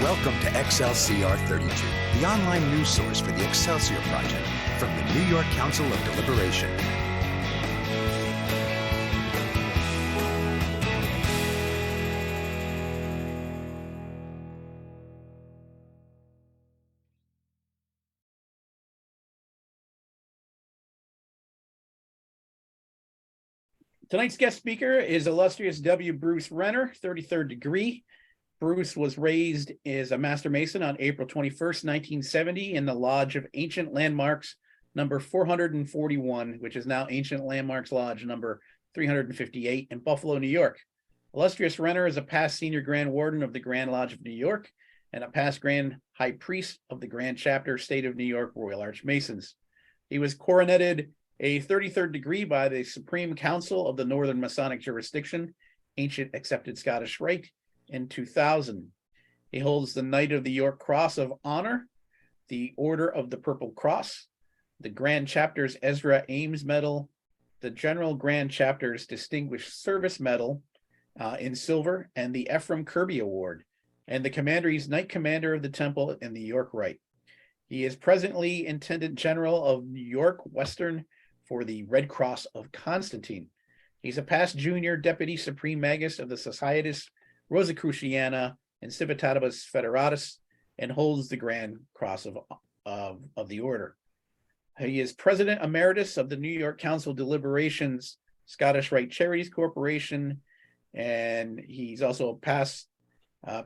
Welcome to XLCR 32, the online news source for the Excelsior Project from the New York Council of Deliberation. Tonight's guest speaker is illustrious W. Bruce Renner, 33rd degree. Bruce was raised as a Master Mason on April 21st, 1970 in the Lodge of Ancient Landmarks number 441, which is now Ancient Landmarks Lodge number 358 in Buffalo, New York. Illustrious Renner is a past Senior Grand Warden of the Grand Lodge of New York and a past Grand High Priest of the Grand Chapter State of New York Royal Archmasons. He was coroneted a 33rd degree by the Supreme Council of the Northern Masonic Jurisdiction, Ancient Accepted Scottish Rite, in 2000. He holds the Knight of the York Cross of Honor, the Order of the Purple Cross, the Grand Chapter's Ezra Ames Medal, the General Grand Chapter's Distinguished Service Medal in silver, and the Ephraim Kirby Award, and the Commandery's Knight Commander of the Temple in the York Rite. He is presently Intendant General of New York Western for the Red Cross of Constantine. He's a past Junior Deputy Supreme Magus of the Societas Rosicruciana and Civitatibus Federatis, and holds the Grand Cross of the Order. He is President Emeritus of the New York Council Deliberations Scottish Rite Charities Corporation, and he's also a past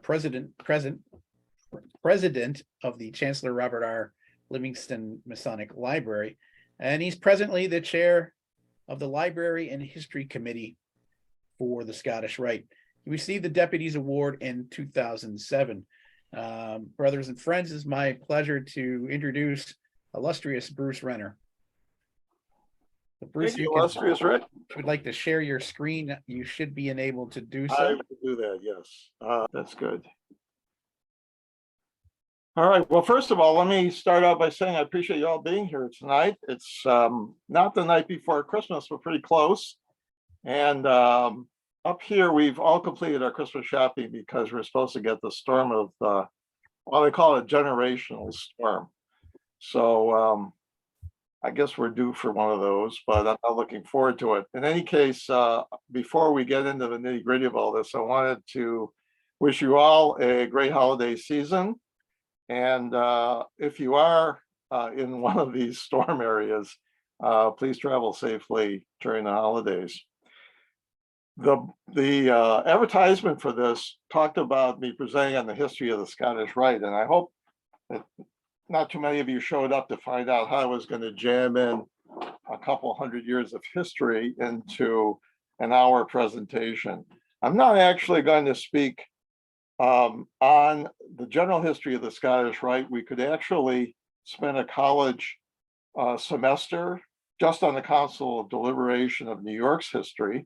president of the Chancellor Robert R. Livingston Masonic Library, and he's presently the chair of the Library and History Committee for the Scottish Rite. He received the Deputy's Award in 2007. Brothers and friends, it's my pleasure to introduce illustrious Bruce Renner. Bruce, Thank you, illustrious Rick. If you'd like to share your screen, you should be enabled to do so. I will do that, yes. That's good. All right, well, first of all, let me start out by saying I appreciate you all being here tonight. It's not the night before Christmas, but pretty close. And up here, we've all completed our Christmas shopping because we're supposed to get the storm of, well, they call it generational storm. So I guess we're due for one of those, but I'm not looking forward to it. In any case, before we get into the nitty gritty of all this, I wanted to wish you all a great holiday season. And if you are in one of these storm areas, please travel safely during the holidays. The advertisement for this talked about me presenting on the history of the Scottish Rite, and I hope that not too many of you showed up to find out how I was going to jam in a couple hundred years of history into an hour presentation. I'm not actually going to speak on the general history of the Scottish Rite. We could actually spend a college semester just on the Council of Deliberation of New York's history.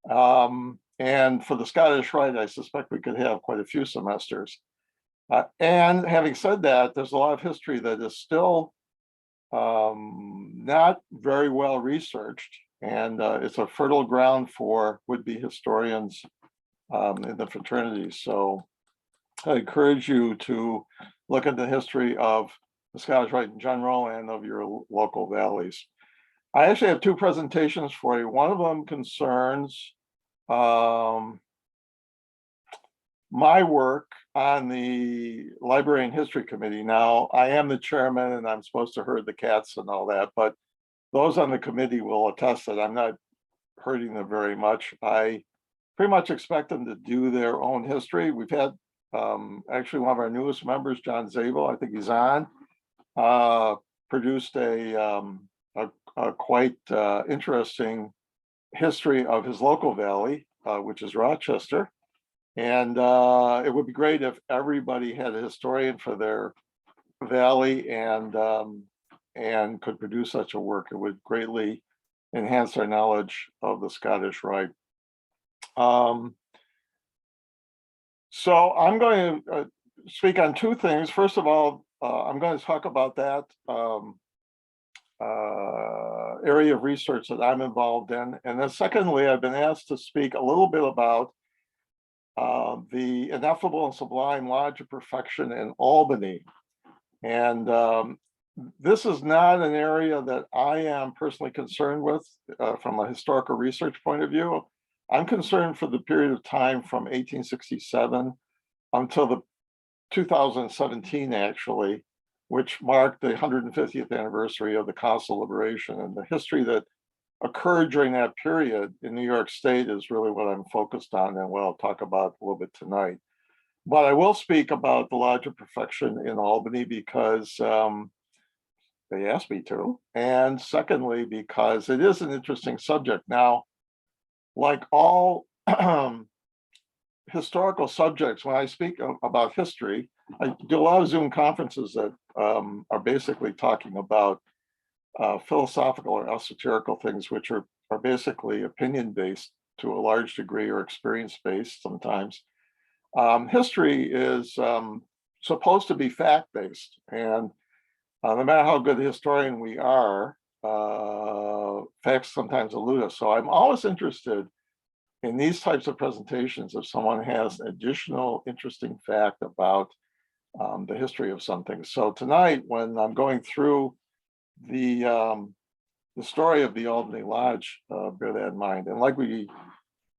And for the Scottish Rite, I suspect we could have quite a few semesters. And having said that, there's a lot of history that is still not very well researched, and it's a fertile ground for would-be historians in the fraternities. So I encourage you to look at the history of the Scottish Rite in general and of your local valleys. I actually have two presentations for you. One of them concerns my work on the Library and History Committee. Now, I am the chairman and I'm supposed to herd the cats and all that, but those on the committee will attest that I'm not herding them very much. I pretty much expect them to do their own history. We've had actually one of our newest members, John Zabel, I think he's on, produced a quite interesting history of his local valley, which is Rochester. And it would be great if everybody had a historian for their valley and could produce such a work. It would greatly enhance our knowledge of the Scottish Rite. So I'm going to speak on two things. First of all, I'm going to talk about that area of research that I'm involved in. And then secondly, I've been asked to speak a little bit about the ineffable and sublime Lodge of Perfection in Albany. And this is not an area that I am personally concerned with from a historical research point of view. I'm concerned for the period of time from 1867 until the 2017, actually, which marked the 150th anniversary of the Council of Liberation, and the history that occurred during that period in New York State is really what I'm focused on and what I'll talk about a little bit tonight. But I will speak about the Lodge of Perfection in Albany because they asked me to, and secondly, because it is an interesting subject. Now, like all historical subjects, when I speak about history, I do a lot of Zoom conferences that are basically talking about philosophical or esoterical things, which are basically opinion-based to a large degree or experience-based sometimes. History is supposed to be fact-based, and no matter how good a historian we are, facts sometimes elude us. So I'm always interested in these types of presentations if someone has an additional interesting fact about the history of something. So tonight, when I'm going through the story of the Albany Lodge, bear that in mind. And like we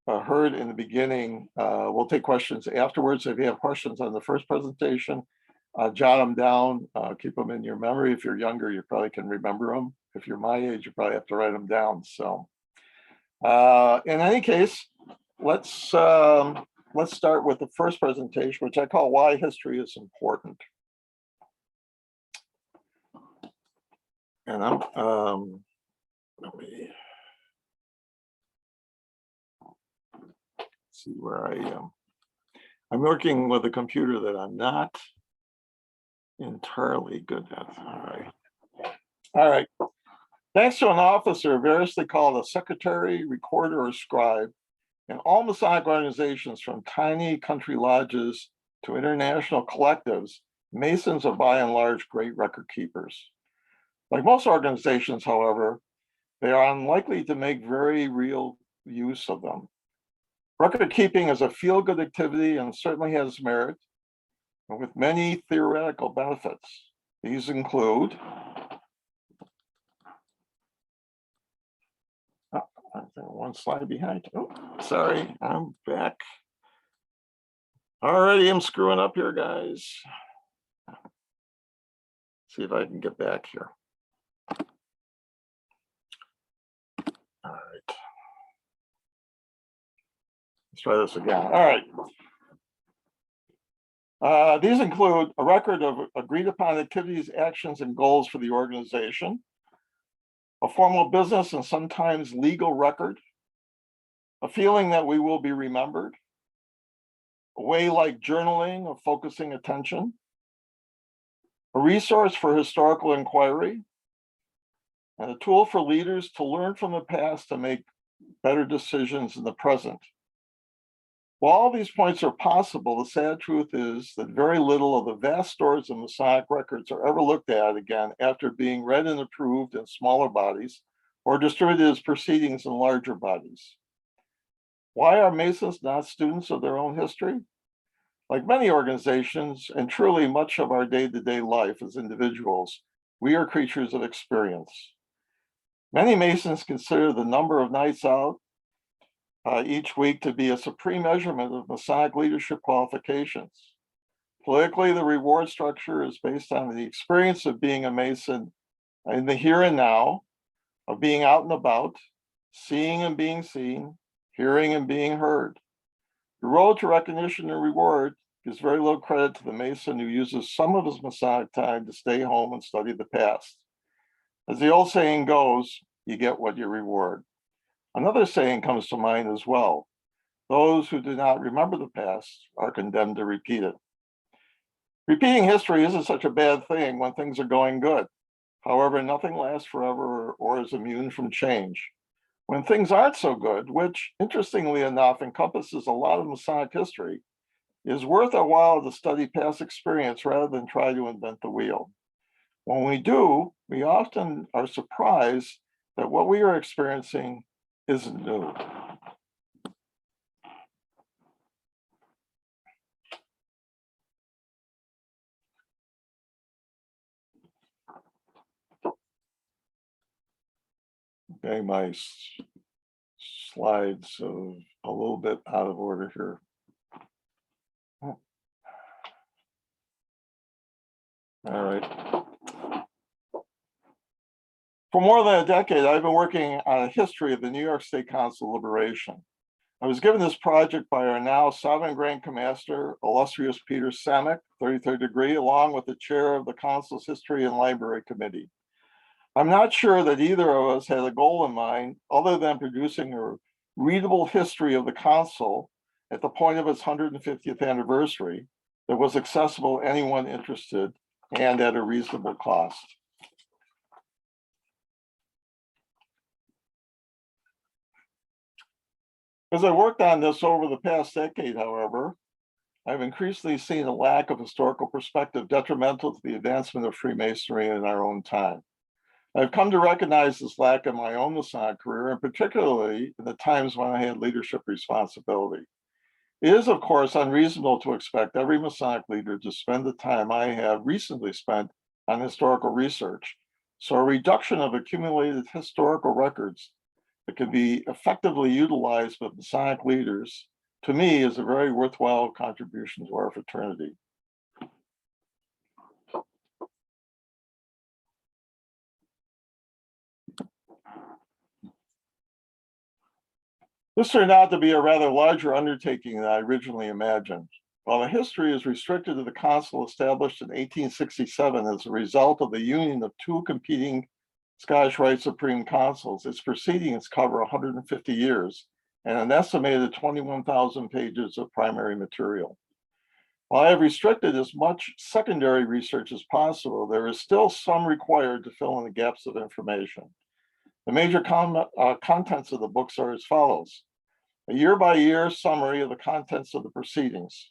heard in the beginning, we'll take questions afterwards. If you have questions on the first presentation, jot them down, keep them in your memory. If you're younger, you probably can remember them. If you're my age, you probably have to write them down. So in any case, let's start with the first presentation, which I call Why History is Important. And let me see where I am. I'm working with a computer that I'm not entirely good at. All right. Thanks to an officer variously called a secretary, recorder, or scribe, in all Masonic organizations, from tiny country lodges to international collectives, Masons are by and large great record keepers. Like most organizations, however, they are unlikely to make very real use of them. Record keeping is a feel-good activity and certainly has merit, and with many theoretical benefits. These include I'm one slide behind. Oh, sorry, I'm back. Already I'm screwing up here, guys. See if I can get back here. All right. Let's try this again. All right. These include a record of agreed upon activities, actions, and goals for the organization, a formal business and sometimes legal record, a feeling that we will be remembered, a way like journaling of focusing attention, a resource for historical inquiry, and a tool for leaders to learn from the past to make better decisions in the present. While all these points are possible, the sad truth is that very little of the vast stores of Masonic records are ever looked at again after being read and approved in smaller bodies or distributed as proceedings in larger bodies. Why are Masons not students of their own history? Like many organizations, and truly much of our day-to-day life as individuals, we are creatures of experience. Many Masons consider the number of nights out each week to be a supreme measurement of Masonic leadership qualifications. Politically, the reward structure is based on the experience of being a Mason in the here and now, of being out and about, seeing and being seen, hearing and being heard. The road to recognition and reward gives very little credit to the Mason who uses some of his Masonic time to stay home and study the past. As the old saying goes, you get what you reward. Another saying comes to mind as well. Those who do not remember the past are condemned to repeat it. Repeating history isn't such a bad thing when things are going good. However, nothing lasts forever or is immune from change. When things aren't so good, which interestingly enough encompasses a lot of Masonic history, it is worth our while to study past experience rather than try to invent the wheel. When we do, we often are surprised that what we are experiencing isn't new. Okay, my slides are a little bit out of order here. All right. For more than a decade, I've been working on a history of the New York State Council of Liberation. I was given this project by our now Sovereign Grand Commander, illustrious Peter Samick, 33rd degree, along with the chair of the Council's History and Library Committee. I'm not sure that either of us had a goal in mind other than producing a readable history of the Council at the point of its 150th anniversary that was accessible to anyone interested and at a reasonable cost. As I worked on this over the past decade, however, I've increasingly seen a lack of historical perspective detrimental to the advancement of Freemasonry in our own time. I've come to recognize this lack in my own Masonic career, and particularly in the times when I had leadership responsibility. It is, of course, unreasonable to expect every Masonic leader to spend the time I have recently spent on historical research. So a reduction of accumulated historical records that can be effectively utilized by Masonic leaders, to me, is a very worthwhile contribution to our fraternity. This turned out to be a rather larger undertaking than I originally imagined. While the history is restricted to the council established in 1867 as a result of the union of two competing Scottish Rite Supreme Councils, its proceedings cover 150 years and an estimated 21,000 pages of primary material. While I have restricted as much secondary research as possible, there is still some required to fill in the gaps of information. The major contents of the books are as follows: a year-by-year summary of the contents of the proceedings,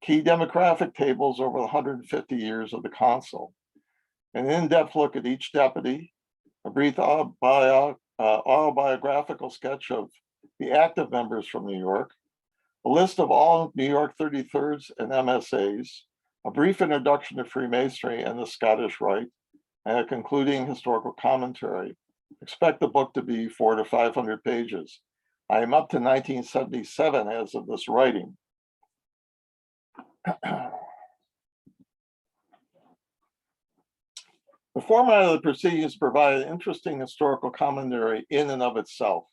key demographic tables over the 150 years of the council, an in-depth look at each deputy, a brief autobiographical sketch of the active members from New York, a list of all New York 33rds and MSAs, a brief introduction to Freemasonry and the Scottish Rite, and a concluding historical commentary. Expect the book to be 400 to 500 pages. I am up to 1977 as of this writing. The format of the proceedings provided an interesting historical commentary in and of itself.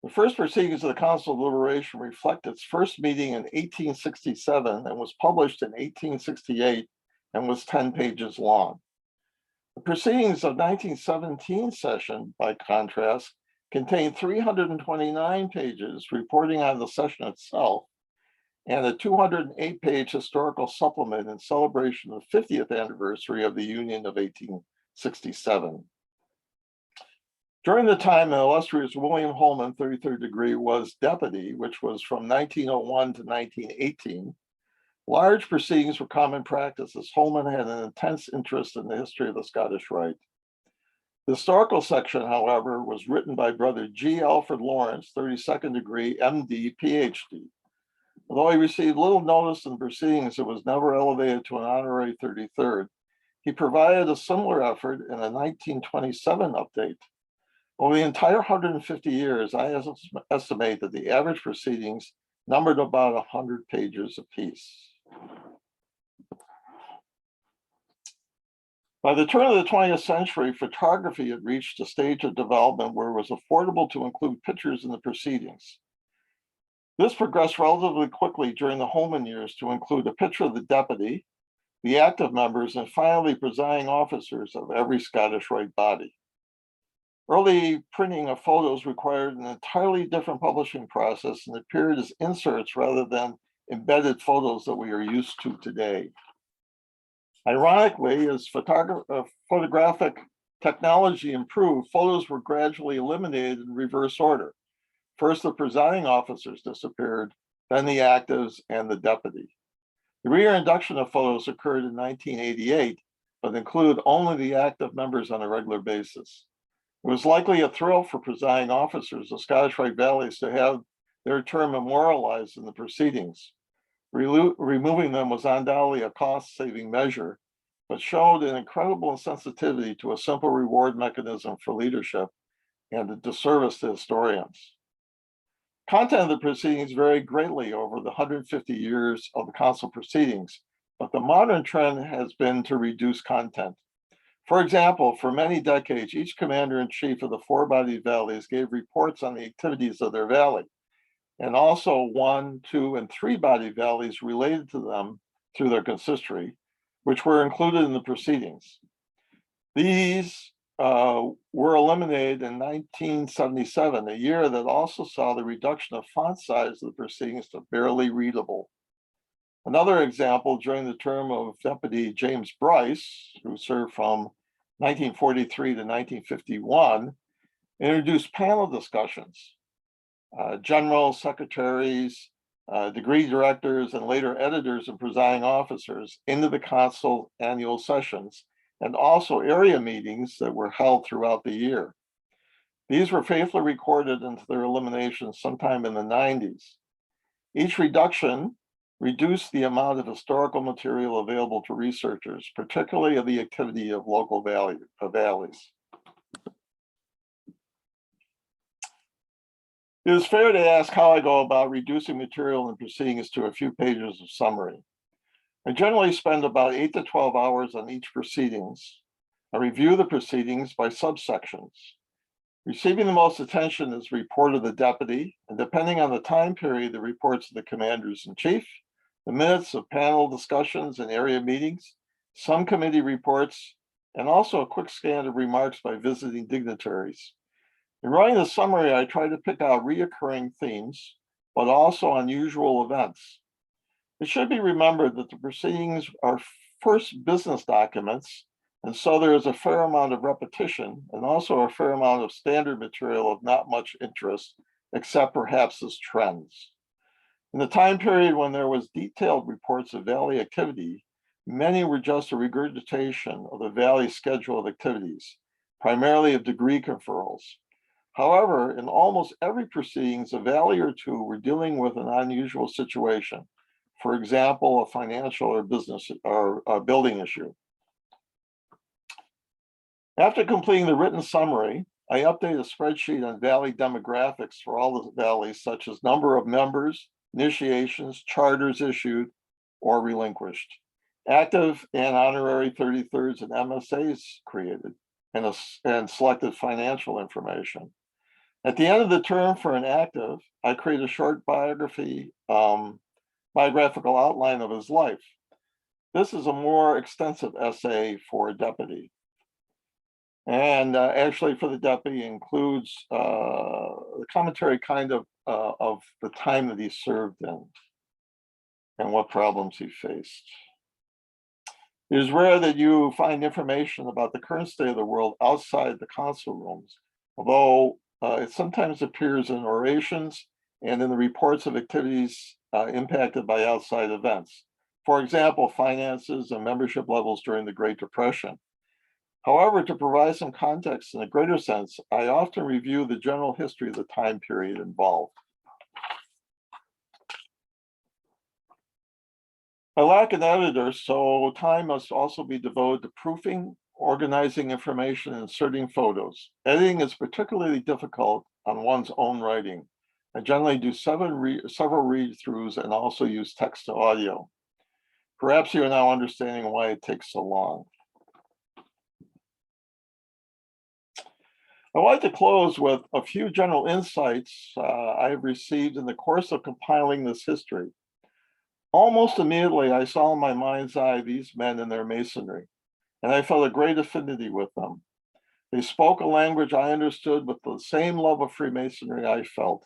The first proceedings of the Council of Liberation reflect its first meeting in 1867 and was published in 1868 and was 10 pages long. The proceedings of 1917 session, by contrast, contained 329 pages reporting on the session itself and a 208-page historical supplement in celebration of the 50th anniversary of the Union of 1867. During the time the illustrious William Holman, 33rd degree, was deputy, which was from 1901 to 1918, large proceedings were common practice as Holman had an intense interest in the history of the Scottish Rite. The historical section, however, was written by Brother G. Alfred Lawrence, 32nd degree, MD, PhD. Although he received little notice in the proceedings, it was never elevated to an honorary 33rd. He provided a similar effort in a 1927 update. Over the entire 150 years, I estimate that the average proceedings numbered about 100 pages apiece. By the turn of the 20th century, photography had reached a stage of development where it was affordable to include pictures in the proceedings. This progressed relatively quickly during the Holman years to include a picture of the deputy, the active members, and finally presiding officers of every Scottish Rite body. Early printing of photos required an entirely different publishing process and appeared as inserts rather than embedded photos that we are used to today. Ironically, as photographic technology improved, photos were gradually eliminated in reverse order. First, the presiding officers disappeared, then the actives and the deputy. The reintroduction of photos occurred in 1988, but included only the active members on a regular basis. It was likely a thrill for presiding officers of Scottish Rite Valleys to have their term memorialized in the proceedings. Removing them was undoubtedly a cost-saving measure, but showed an incredible insensitivity to a simple reward mechanism for leadership and a disservice to historians. Content of the proceedings varied greatly over the 150 years of the council proceedings, but the modern trend has been to reduce content. For example, for many decades, each commander-in-chief of the four-bodied valleys gave reports on the activities of their valley, and also 1, 2, and 3-bodied valleys related to them through their consistory, which were included in the proceedings. These were eliminated in 1977, a year that also saw the reduction of font size of the proceedings to barely readable. Another example, during the term of Deputy James Bryce, who served from 1943 to 1951, introduced panel discussions. Generals, secretaries, degree directors, and later editors and presiding officers into the council annual sessions, and also area meetings that were held throughout the year. These were faithfully recorded into their elimination sometime in the 90s. Each reduction reduced the amount of historical material available to researchers, particularly of the activity of local valleys. It is fair to ask how I go about reducing material and proceedings to a few pages of summary. I generally spend about 8 to 12 hours on each proceedings. I review the proceedings by subsections. Receiving the most attention is report of the deputy, and depending on the time period, the reports of the commanders-in-chief, the minutes of panel discussions and area meetings, some committee reports, and also a quick scan of remarks by visiting dignitaries. In writing the summary, I try to pick out reoccurring themes, but also unusual events. It should be remembered that the proceedings are first business documents, and so there is a fair amount of repetition and also a fair amount of standard material of not much interest, except perhaps as trends. In the time period when there was detailed reports of Valley activity, many were just a regurgitation of the Valley schedule of activities, primarily of degree conferrals. However, in almost every proceedings, a Valley or two were dealing with an unusual situation. For example, a financial or business or a building issue. After completing the written summary, I update a spreadsheet on Valley demographics for all the valleys, such as number of members, initiations, charters issued or relinquished, active and honorary 33rds and MSAs created, and selected financial information. At the end of the term for an active, I create a short biographical outline of his life. This is a more extensive essay for a deputy. And actually for the deputy includes the commentary kind of the time that he served in and what problems he faced. It is rare that you find information about the current state of the world outside the council rooms, although it sometimes appears in orations and in the reports of activities impacted by outside events. For example, finances and membership levels during the Great Depression. However, to provide some context in a greater sense, I often review the general history of the time period involved. I lack an editor, so time must also be devoted to proofing, organizing information, and inserting photos. Editing is particularly difficult on one's own writing. I generally do several read-throughs and also use text to audio. Perhaps you are now understanding why it takes so long. I'd like to close with a few general insights I have received in the course of compiling this history. Almost immediately, I saw in my mind's eye these men and their masonry, and I felt a great affinity with them. They spoke a language I understood with the same love of Freemasonry I felt.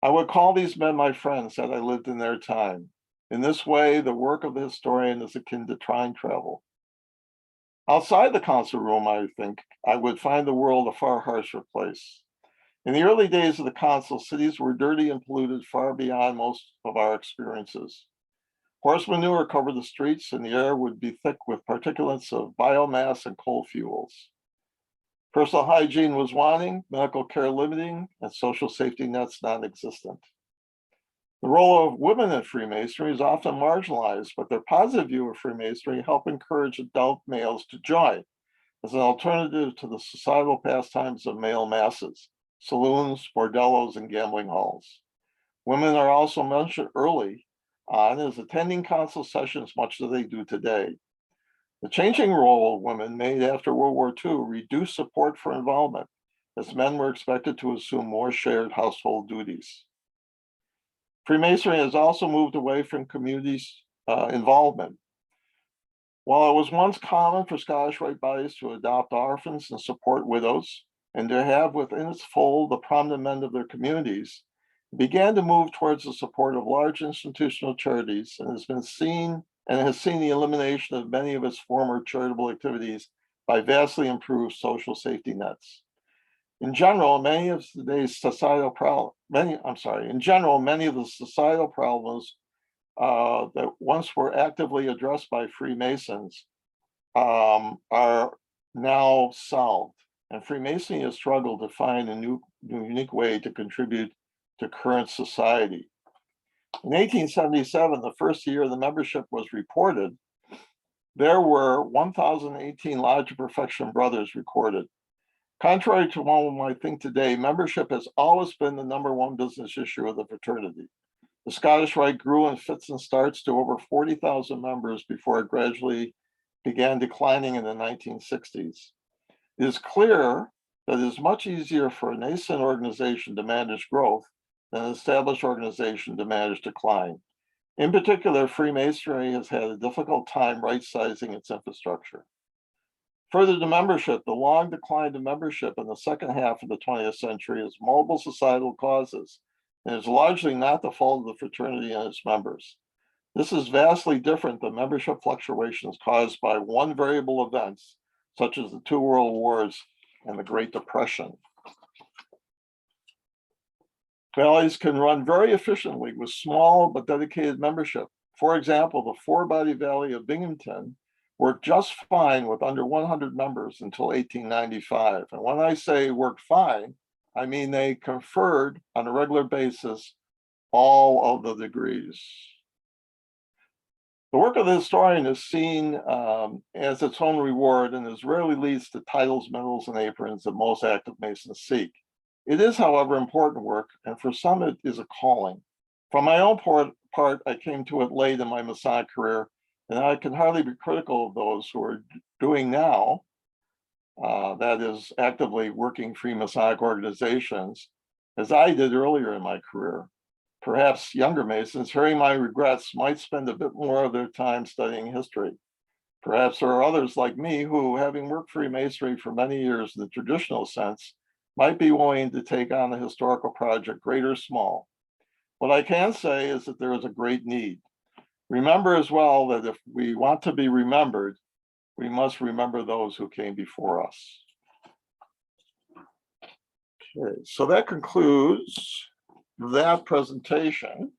I would call these men my friends had I lived in their time. In this way, the work of the historian is akin to time travel. Outside the council room, I think, I would find the world a far harsher place. In the early days of the council, cities were dirty and polluted far beyond most of our experiences. Horse manure covered the streets, and the air would be thick with particulates of biomass and coal fuels. Personal hygiene was wanting, medical care limiting, and social safety nets non-existent. The role of women in Freemasonry is often marginalized, but their positive view of Freemasonry helped encourage adult males to join, as an alternative to the societal pastimes of male masses, saloons, bordellos, and gambling halls. Women are also mentioned early on as attending council sessions much as they do today. The changing role of women made after World War II reduced support for involvement, as men were expected to assume more shared household duties. Freemasonry has also moved away from communities' involvement. While it was once common for Scottish Rite bodies to adopt orphans and support widows, and to have within its fold the prominent men of their communities, it began to move towards the support of large institutional charities and has seen the elimination of many of its former charitable activities by vastly improved social safety nets. In general, many of the societal problems that once were actively addressed by Freemasons are now solved. And Freemasonry has struggled to find a new unique way to contribute to current society. In 1877, the first year the membership was reported, there were 1,018 Lodge of Perfection brothers recorded. Contrary to what one might think today, membership has always been the #1 business issue of the fraternity. The Scottish Rite grew in fits and starts to over 40,000 members before it gradually began declining in the 1960s. It is clear that it is much easier for a nascent organization to manage growth than an established organization to manage decline. In particular, Freemasonry has had a difficult time right-sizing its infrastructure. Further to membership, the long decline to membership in the second half of the 20th century is multiple societal causes, and is largely not the fault of the fraternity and its members. This is vastly different than membership fluctuations caused by one variable events, such as the 2 World Wars and the Great Depression. Valleys can run very efficiently with small but dedicated membership. For example, the 4-body Valley of Binghamton worked just fine with under 100 members until 1895. And when I say worked fine, I mean they conferred on a regular basis all of the degrees. The work of the historian is seen as its own reward and as rarely leads to titles, medals, and aprons that most active Masons seek. It is, however, important work, and for some it is a calling. From my own part, I came to it late in my Masonic career, and I can hardly be critical of those who are doing now, that is, actively working free Masonic organizations, as I did earlier in my career. Perhaps younger Masons, hearing my regrets, might spend a bit more of their time studying history. Perhaps there are others like me who, having worked Freemasonry for many years in the traditional sense, might be willing to take on a historical project, great or small. What I can say is that there is a great need. Remember as well that if we want to be remembered, we must remember those who came before us. Okay, so that concludes that presentation.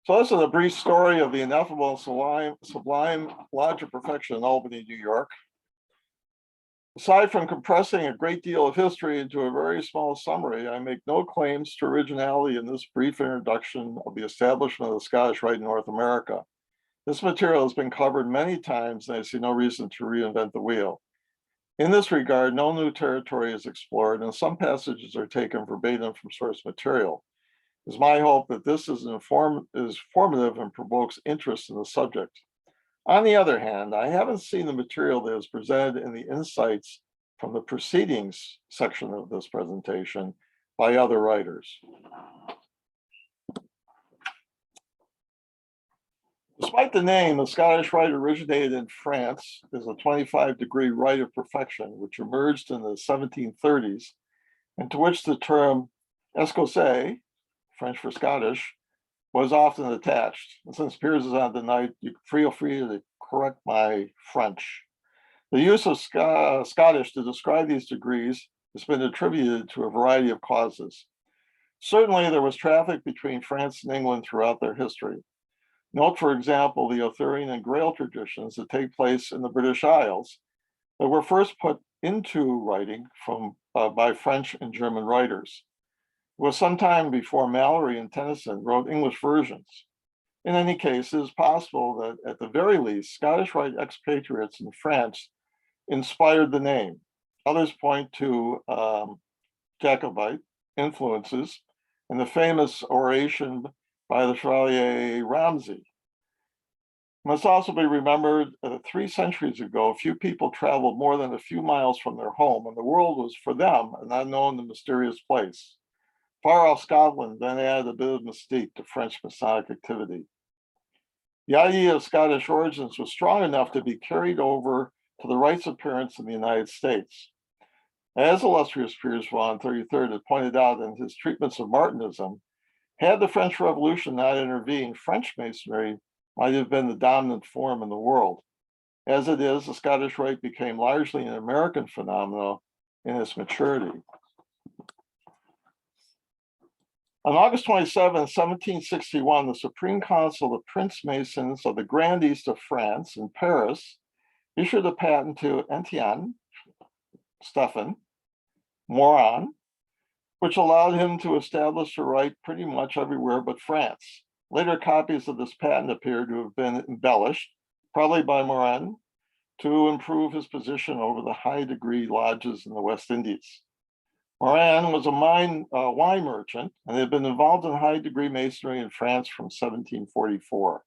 So this is a brief story of the ineffable sublime Lodge of Perfection in Albany, New York. Aside from compressing a great deal of history into a very small summary, I make no claims to originality in this brief introduction of the establishment of the Scottish Rite in North America. This material has been covered many times, and I see no reason to reinvent the wheel. In this regard, no new territory is explored, and some passages are taken verbatim from source material. It's my hope that this is formative and provokes interest in the subject. On the other hand, I haven't seen the material that is presented in the insights from the proceedings section of this presentation by other writers. Despite the name, the Scottish Rite originated in France as a 25-degree Rite of Perfection, which emerged in the 1730s, and to which the term Escossais, French for Scottish, was often attached. And since Piers is on tonight, you feel free to correct my French. The use of Scottish to describe these degrees has been attributed to a variety of causes. Certainly, there was traffic between France and England throughout their history. Note, for example, the Arthurian and Grail traditions that take place in the British Isles that were first put into writing by French and German writers. It was some time before Mallory and Tennyson wrote English versions. In any case, it is possible that at the very least, Scottish Rite expatriates in France inspired the name. Others point to Jacobite influences and the famous oration by the Chevalier Ramsay. It must also be remembered that 3 centuries ago, few people traveled more than a few miles from their home, and the world was for them an unknown and mysterious place. Far off Scotland then added a bit of mystique to French Masonic activity. The idea of Scottish origins was strong enough to be carried over to the Rite's appearance in the United States. As illustrious Piers Vaughan, 33rd, had pointed out in his treatments of Martinism, had the French Revolution not intervened, French Masonry might have been the dominant form in the world. As it is, the Scottish Rite became largely an American phenomenon in its maturity. On August 27, 1761, the Supreme Council of Prince Masons of the Grand East of France in Paris issued a patent to Etienne Stephen Morin, which allowed him to establish a rite pretty much everywhere but France. Later copies of this patent appear to have been embellished, probably by Morin, to improve his position over the high degree lodges in the West Indies. Morin was a wine merchant and had been involved in high degree masonry in France from 1744.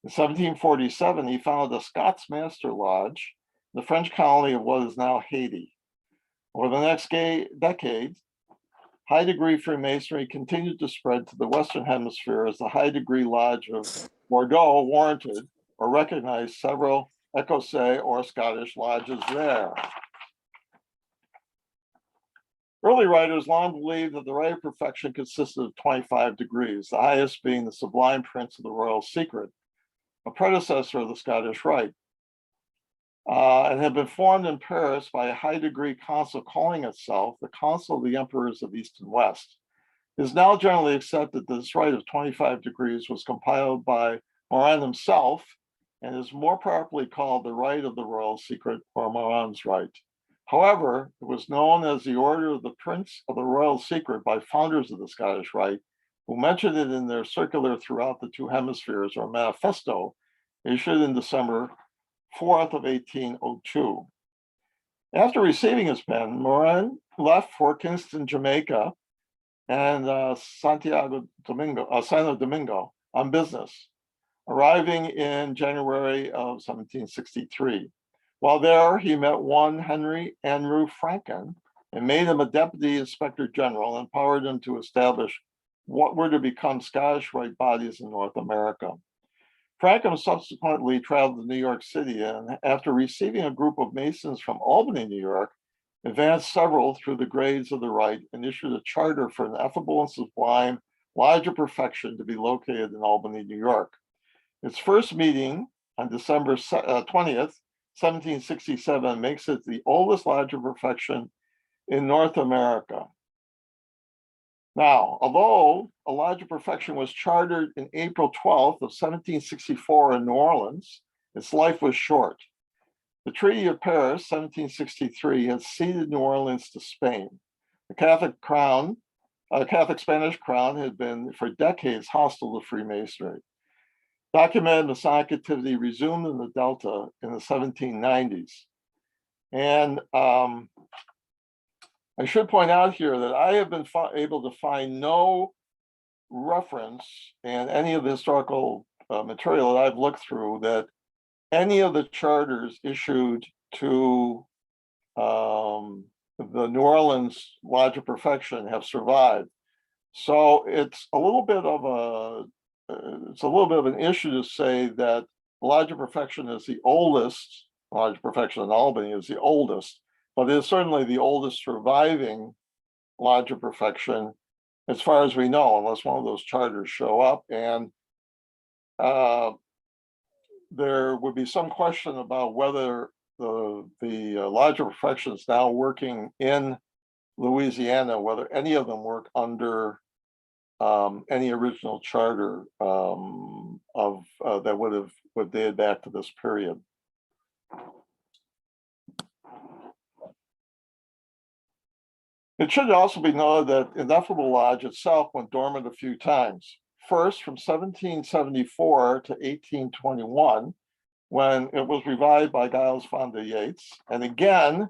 In 1747, he founded a Scots Master Lodge, the French colony of what is now Haiti. Over the next decade, high degree Freemasonry continued to spread to the Western Hemisphere as the High Degree Lodge of Bordeaux warranted or recognized several Ecossais or Scottish lodges there. Early writers long believed that the Rite of Perfection consisted of 25 degrees, the highest being the Sublime Prince of the Royal Secret, a predecessor of the Scottish Rite, and had been formed in Paris by a high degree council calling itself the Council of the Emperors of East and West. It is now generally accepted that this rite of 25 degrees was compiled by Morin himself and is more properly called the Rite of the Royal Secret or Morin's Rite. However, it was known as the Order of the Prince of the Royal Secret by founders of the Scottish Rite, who mentioned it in their circular throughout the 2 hemispheres or manifesto issued in December 4th of 1802. After receiving his pen, Morin left for Kingston, Jamaica, and Santo Domingo on business, arriving in January of 1763. While there, he met one Henry Andrew Franklin and made him a deputy inspector general and empowered him to establish what were to become Scottish Rite bodies in North America. Franklin subsequently traveled to New York City and, after receiving a group of Masons from Albany, New York, advanced several through the grades of the Rite and issued a charter for an effable and sublime Lodge of Perfection to be located in Albany, New York. Its first meeting on December 20th, 1767, makes it the oldest Lodge of Perfection in North America. Now, although a Lodge of Perfection was chartered in April 12th of 1764 in New Orleans, its life was short. The Treaty of Paris, 1763, had ceded New Orleans to Spain. The Catholic Spanish crown had been for decades hostile to Freemasonry. Documented Masonic activity resumed in the Delta in the 1790s. And I should point out here that I have been able to find no reference in any of the historical material that I've looked through that any of the charters issued to the New Orleans Lodge of Perfection have survived. So it's a little bit of an issue to say that the Lodge of Perfection is the oldest. Lodge of Perfection in Albany is the oldest, but it is certainly the oldest surviving Lodge of Perfection as far as we know, unless one of those charters show up. And there would be some question about whether the Lodge of Perfection is now working in Louisiana, whether any of them work under any original charter that would date back to this period. It should also be noted that Ineffable Lodge itself went dormant a few times. first from 1774 to 1821, when it was revived by Giles Fonda Yates, and again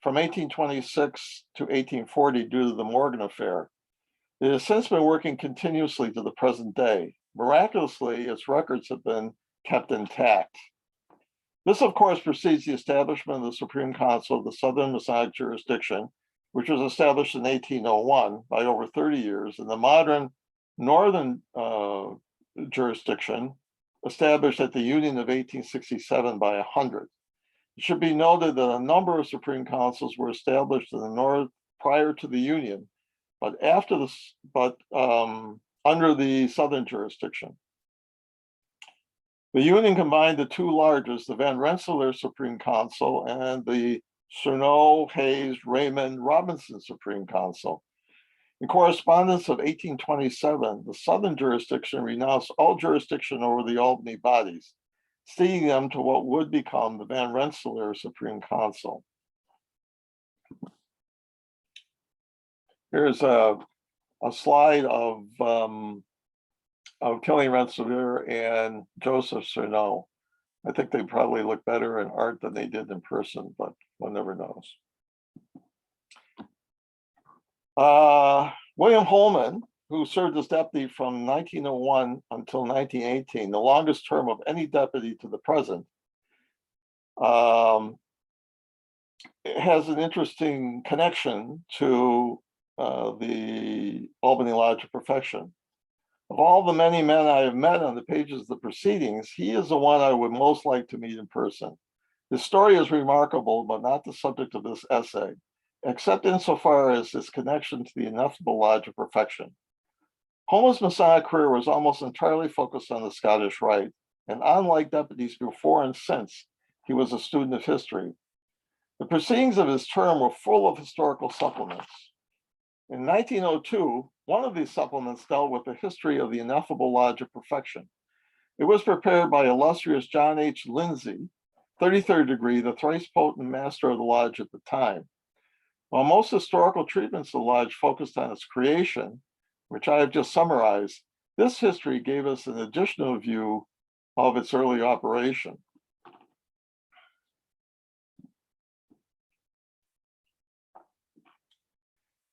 from 1826 to 1840 due to the Morgan affair. It has since been working continuously to the present day. Miraculously, its records have been kept intact. This, of course, precedes the establishment of the Supreme Council of the Southern Masonic Jurisdiction, which was established in 1801 by over 30 years, and the modern Northern jurisdiction established at the Union of 1867 by 100. It should be noted that a number of Supreme Councils were established in the North prior to the Union, but under the Southern jurisdiction. The Union combined the two largest, the Van Rensselaer Supreme Council and the Surnow, Hayes, Raymond, Robinson Supreme Council. In correspondence of 1827, the Southern jurisdiction renounced all jurisdiction over the Albany bodies, ceding them to what would become the Van Rensselaer Supreme Council. Here's a slide of Tilly Rensselaer and Joseph Surnow. I think they probably look better in art than they did in person, but one never knows. William Holman, who served as deputy from 1901 until 1918, the longest term of any deputy to the present, has an interesting connection to the Albany Lodge of Perfection. Of all the many men I have met on the pages of the proceedings, he is the one I would most like to meet in person. His story is remarkable, but not the subject of this essay, except insofar as his connection to the ineffable Lodge of Perfection. Holman's Masonic career was almost entirely focused on the Scottish Rite, and unlike deputies before and since, he was a student of history. The proceedings of his term were full of historical supplements. In 1902, one of these supplements dealt with the history of the ineffable Lodge of Perfection. It was prepared by illustrious John H. Lindsay, 33rd degree, the thrice potent master of the Lodge at the time. While most historical treatments of the Lodge focused on its creation, which I have just summarized, this history gave us an additional view of its early operation.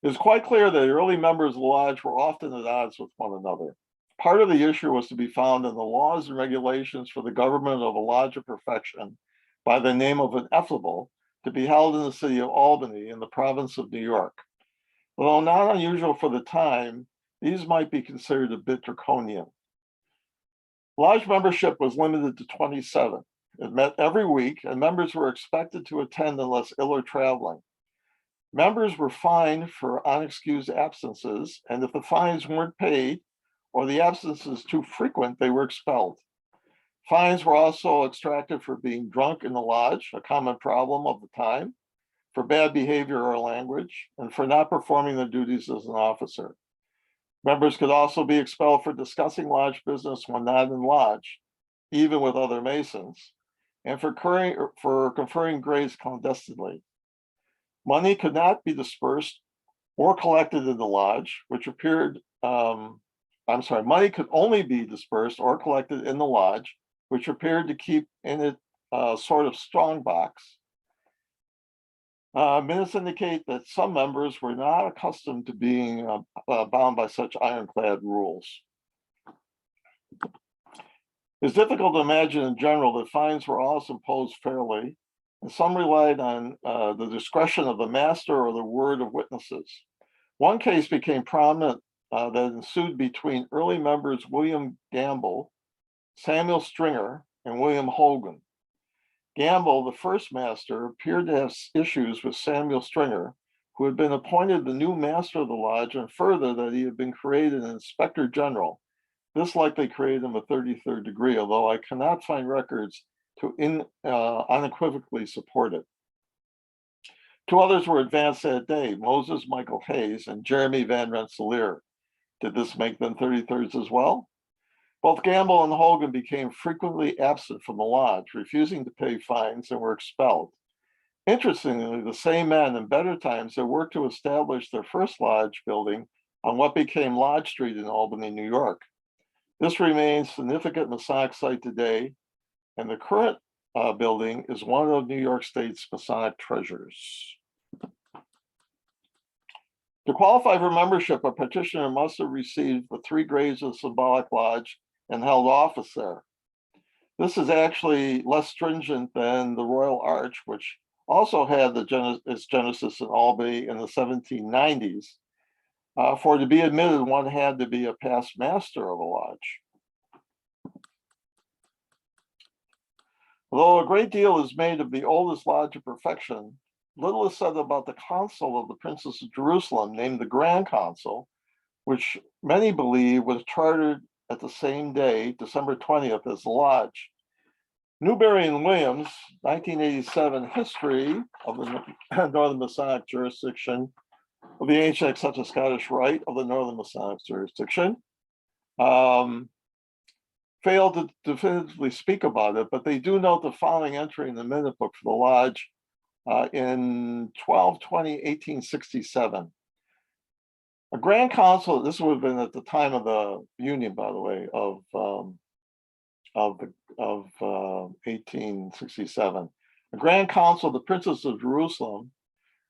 It is quite clear that the early members of the Lodge were often at odds with one another. Part of the issue was to be found in the laws and regulations for the government of a Lodge of Perfection by the name of Ineffable, to be held in the city of Albany in the province of New York. Although not unusual for the time, these might be considered a bit draconian. Lodge membership was limited to 27. It met every week, and members were expected to attend unless ill or traveling. Members were fined for unexcused absences, and if the fines weren't paid or the absences too frequent, they were expelled. Fines were also extracted for being drunk in the lodge, a common problem of the time, for bad behavior or language, and for not performing their duties as an officer. Members could also be expelled for discussing lodge business when not in lodge, even with other Masons, and for conferring grades clandestinely. Money could not be dispersed or collected in the lodge, which appeared, money could only be dispersed or collected in the lodge, which appeared to keep in it a sort of strong box. Minutes indicate that some members were not accustomed to being bound by such ironclad rules. It's difficult to imagine in general that fines were always imposed fairly, and some relied on the discretion of the master or the word of witnesses. One case became prominent that ensued between early members William Gamble, Samuel Stringer, and William Hogan. Gamble, the first master, appeared to have issues with Samuel Stringer, who had been appointed the new master of the lodge, and further that he had been created an inspector general. This likely created him a 33rd degree, although I cannot find records to unequivocally support it. Two others were advanced that day, Moses Michael Hayes and Jeremy Van Rensselaer. Did this make them 33rds as well? Both Gamble and Hogan became frequently absent from the lodge, refusing to pay fines, and were expelled. Interestingly, the same men in better times had worked to establish their first lodge building on what became Lodge Street in Albany, New York. This remains a significant Masonic site today, and the current building is one of New York State's Masonic treasures. To qualify for membership, a petitioner must have received the 3 grades of symbolic lodge and held office there. This is actually less stringent than the Royal Arch, which also had its genesis in Albany in the 1790s. For to be admitted, one had to be a past master of a lodge. Although a great deal is made of the oldest lodge of perfection, little is said about the Council of the Princess of Jerusalem, named the Grand Council, which many believe was chartered at the same day, December 20th, as the lodge. Newberry and Williams, 1987, History of the Northern Masonic Jurisdiction of the Ancient except the Scottish Rite of the Northern Masonic Jurisdiction, failed to definitively speak about it, but they do note the following entry in the minute book for the lodge in 12/20/1867. A Grand Council, this would have been at the time of the Union, by the way, of 1867. A Grand Council of the Princess of Jerusalem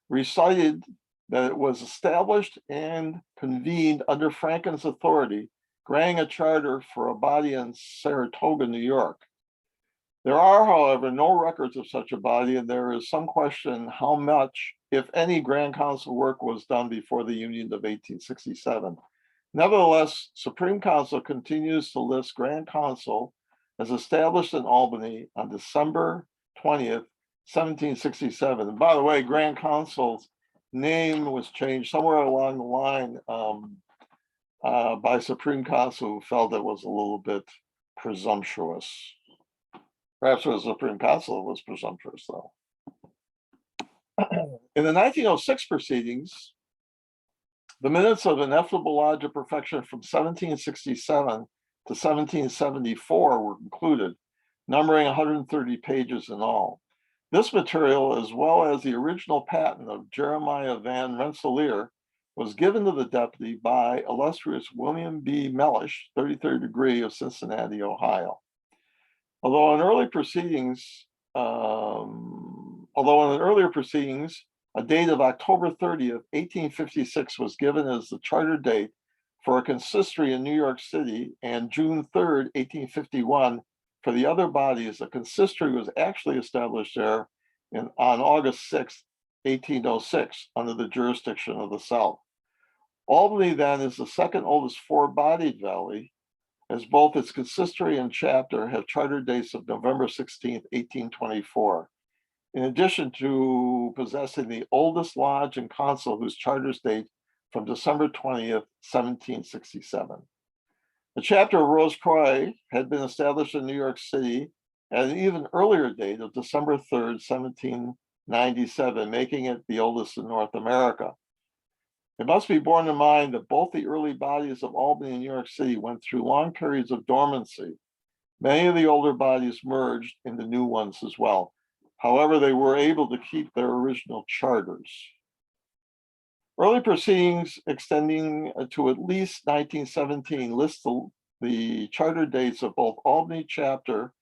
recited that it was established and convened under Franklin's authority, granting a charter for a body in Saratoga, New York. There are, however, no records of such a body, and there is some question how much, if any, Grand Council work was done before the Union of 1867. Nevertheless, Supreme Council continues to list Grand Council as established in Albany on December 20th, 1767. And by the way, Grand Council's name was changed somewhere along the line by Supreme Council, who felt it was a little bit presumptuous. Perhaps it was Supreme Council that was presumptuous, though. In the 1906 proceedings, the minutes of Ineffable Lodge of Perfection from 1767 to 1774 were concluded, numbering 130 pages in all. This material, as well as the original patent of Jeremiah Van Rensselaer, was given to the deputy by illustrious William B. Mellish, 33rd degree of Cincinnati, Ohio. Although in earlier proceedings, a date of October 30th, 1856 was given as the charter date for a consistory in New York City, and June 3rd, 1851, for the other bodies, a consistory was actually established there on August 6th, 1806, under the jurisdiction of the South. Albany then is the second oldest four-bodied valley, as both its consistory and chapter have charter dates of November 16th, 1824. In addition to possessing the oldest lodge and council whose charters date from December 20th, 1767. The chapter of Rose Croix had been established in New York City at an even earlier date of December 3rd, 1797, making it the oldest in North America. It must be borne in mind that both the early bodies of Albany and New York City went through long periods of dormancy. Many of the older bodies merged into new ones as well. However, they were able to keep their original charters. Early proceedings extending to at least 1917 list the charter dates of both Albany chapter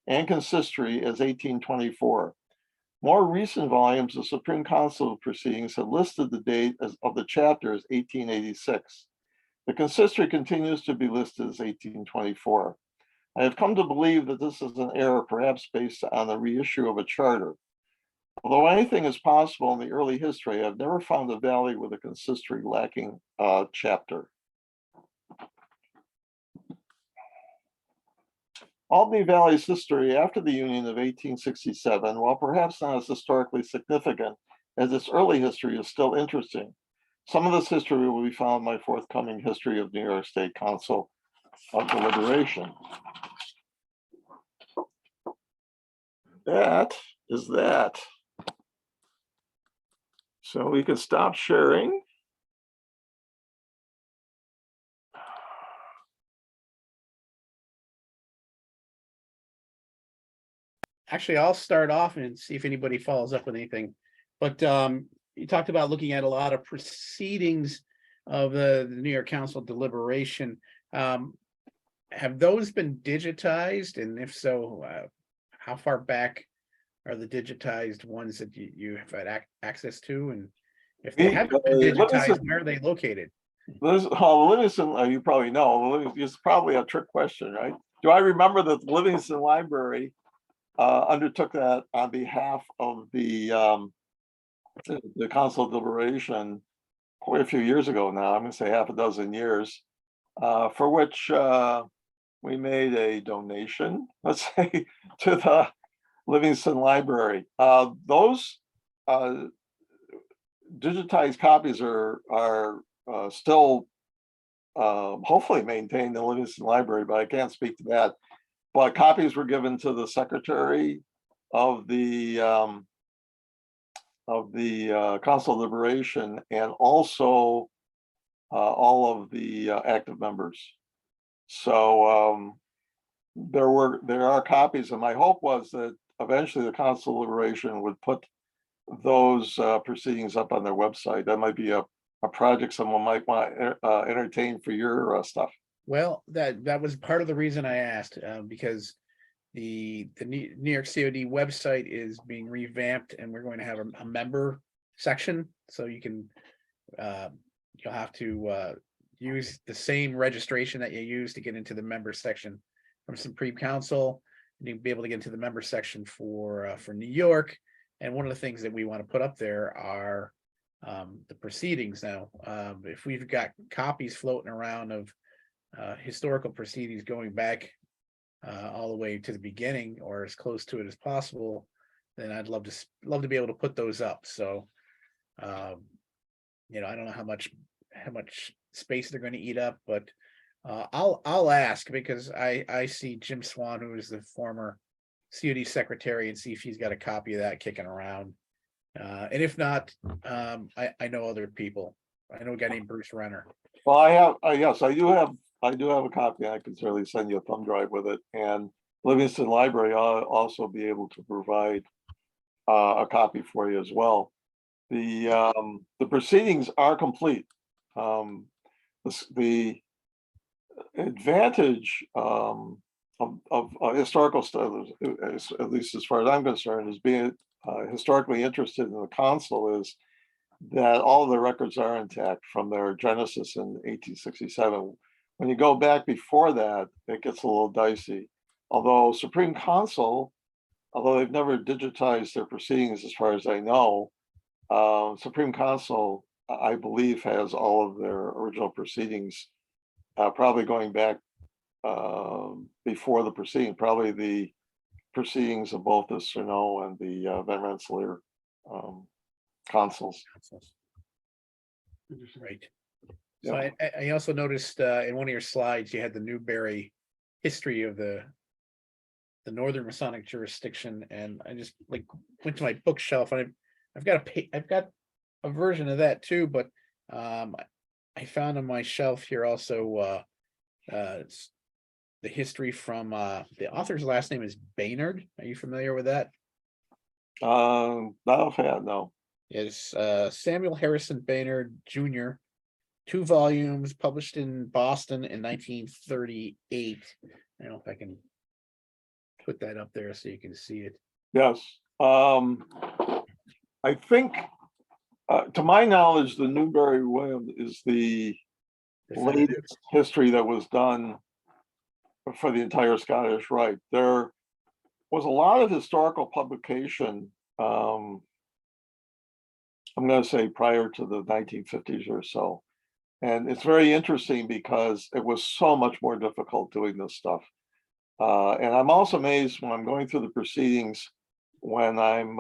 and consistory as 1824. More recent volumes of Supreme Council proceedings have listed the date of the chapter as 1886. The consistory continues to be listed as 1824. I have come to believe that this is an error, perhaps based on the reissue of a charter. Although anything is possible in the early history, I've never found a valley with a consistory lacking a chapter. Albany Valley's history after the Union of 1867, while perhaps not as historically significant as its early history, is still interesting. Some of this history will be found in my forthcoming History of New York State Council of Deliberation. That is that. So we can stop sharing. Actually, I'll start off and see if anybody follows up with anything. But you talked about looking at a lot of proceedings of the New York Council deliberation. have those been digitized? And if so, how far back are the digitized ones that you have had access to? And if they haven't been digitized, where are they located? Livingston, you probably know, it's probably a trick question, right? Do I remember that the Livingston Library undertook that on behalf of the Council of Deliberation quite a few years ago now? I'm going to say half a dozen years, for which we made a donation, let's say, to the Livingston Library. Those digitized copies are still hopefully maintained in the Livingston Library, but I can't speak to that. But copies were given to the secretary of the Council of Liberation, and also all of the active members. So there are copies, and my hope was that eventually the Council of Liberation would put those proceedings up on their website. That might be a project someone might want to entertain for your stuff. Well, that was part of the reason I asked, because the New York COD website is being revamped, and we're going to have a member section, so you can you'll have to use the same registration that you use to get into the member section from Supreme Council, and you'll be able to get into the member section for New York. And one of the things that we want to put up there are the proceedings. Now, if we've got copies floating around of historical proceedings going back all the way to the beginning, or as close to it as possible, then I'd love to be able to put those up. So, I don't know how much space they're going to eat up, but I'll ask, because I see Jim Swan, who is the former COD secretary, and see if he's got a copy of that kicking around. And if not, I know other people. I know a guy named Bruce Renner. Well, I have, yes, I do have a copy. I can certainly send you a thumb drive with it. And Livingston Library, I'll also be able to provide a copy for you as well. The proceedings are complete. The advantage of historical studies, at least as far as I'm concerned, is being historically interested in the council, is that all of the records are intact from their genesis in 1867. When you go back before that, it gets a little dicey. Although Supreme Council, although they've never digitized their proceedings as far as I know, Supreme Council, I believe, has all of their original proceedings, probably going back before the proceeding, probably the proceedings of both the Cerno and the Van Rensselaer consuls. Right. So I also noticed in one of your slides you had the Newberry history of the Northern Masonic jurisdiction, and I just went to my bookshelf, and I've got a version of that too, but I found on my shelf here also the history from the author's last name is Baynard. Are you familiar with that? No. It's Samuel Harrison Baynard Jr., 2 volumes, published in Boston in 1938. I don't know if I can put that up there so you can see it. Yes. I think, to my knowledge, the Newberry Williams is the latest history that was done for the entire Scottish Rite. There was a lot of historical publication, I'm going to say prior to the 1950s or so. And it's very interesting because it was so much more difficult doing this stuff. And I'm also amazed when I'm going through the proceedings, when I'm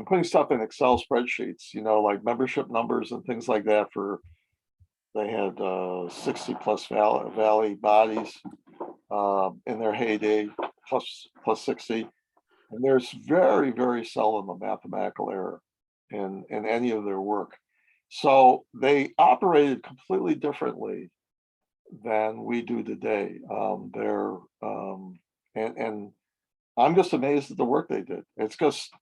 putting stuff in Excel spreadsheets, like membership numbers and things like that. They had 60 plus valley bodies in their heyday, plus 60. And there's very, very seldom a mathematical error in any of their work. So they operated completely differently than we do today. And I'm just amazed at the work they did. It's just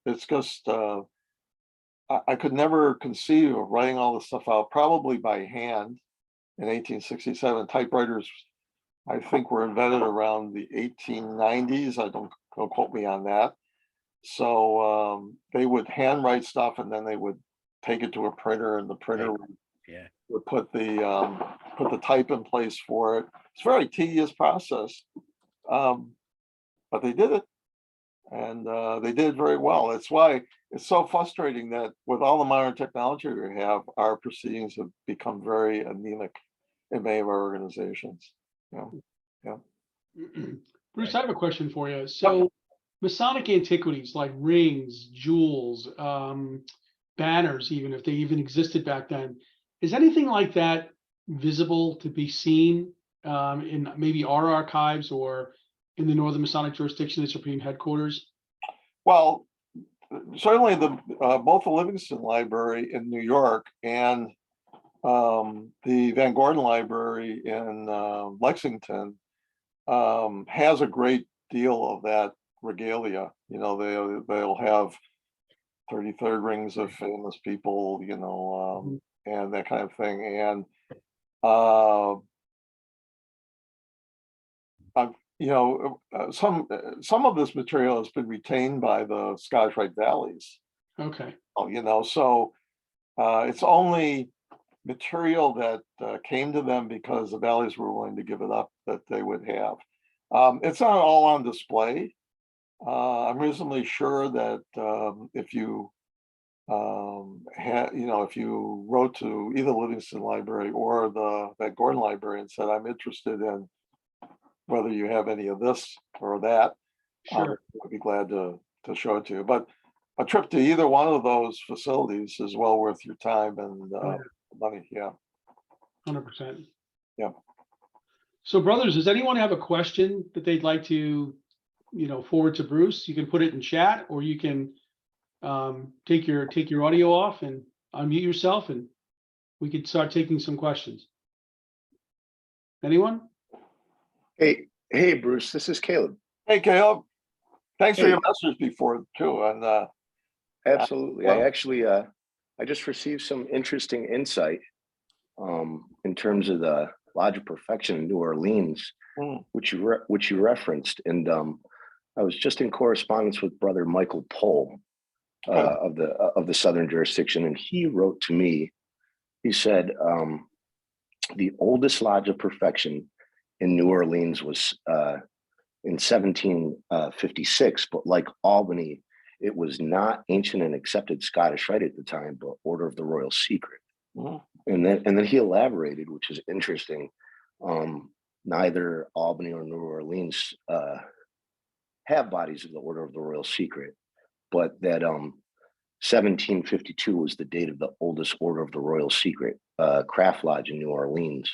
I could never conceive of writing all this stuff out, probably by hand in 1867. Typewriters I think were invented around the 1890s. Don't quote me on that. So they would handwrite stuff, and then they would take it to a printer, and the printer would put the type in place for it. It's a very tedious process, but they did it, and they did it very well. That's why it's so frustrating that with all the modern technology we have, our proceedings have become very anemic in many of our organizations. Yeah. Bruce, I have a question for you. So Masonic antiquities like rings, jewels, banners, even if they even existed back then, is anything like that visible to be seen in maybe our archives or in the Northern Masonic jurisdiction, the Supreme Headquarters? Well, certainly both the Livingston Library in New York and the Van Gordon Library in Lexington has a great deal of that regalia. They'll have 33rd rings of famous people, and that kind of thing. And some of this material has been retained by the Scottish Rite Valleys. Okay. So it's only material that came to them because the valleys were willing to give it up that they would have. It's not all on display. I'm reasonably sure that if you if you wrote to either Livingston Library or the Van Gordon Library and said, I'm interested in whether you have any of this or that, Sure. I'd be glad to show it to you. But a trip to either one of those facilities is well worth your time and money. Yeah. 100%. Yeah. So brothers, does anyone have a question that they'd like to, forward to Bruce? You can put it in chat, or you can take your audio off and unmute yourself, and we could start taking some questions. Anyone? Hey, Bruce, this is Caleb. Hey, Caleb. Thanks for your message before too. And absolutely. I just received some interesting insight in terms of the Lodge of Perfection in New Orleans, which you referenced. And I was just in correspondence with Brother Michael Pohl of the Southern jurisdiction, and he wrote to me. He said the oldest Lodge of Perfection in New Orleans was in 1756, but like Albany, it was not ancient and accepted Scottish Rite at the time, but Order of the Royal Secret. And then he elaborated, which is interesting. Neither Albany or New Orleans have bodies of the Order of the Royal Secret, but that 1752 was the date of the oldest Order of the Royal Secret craft lodge in New Orleans.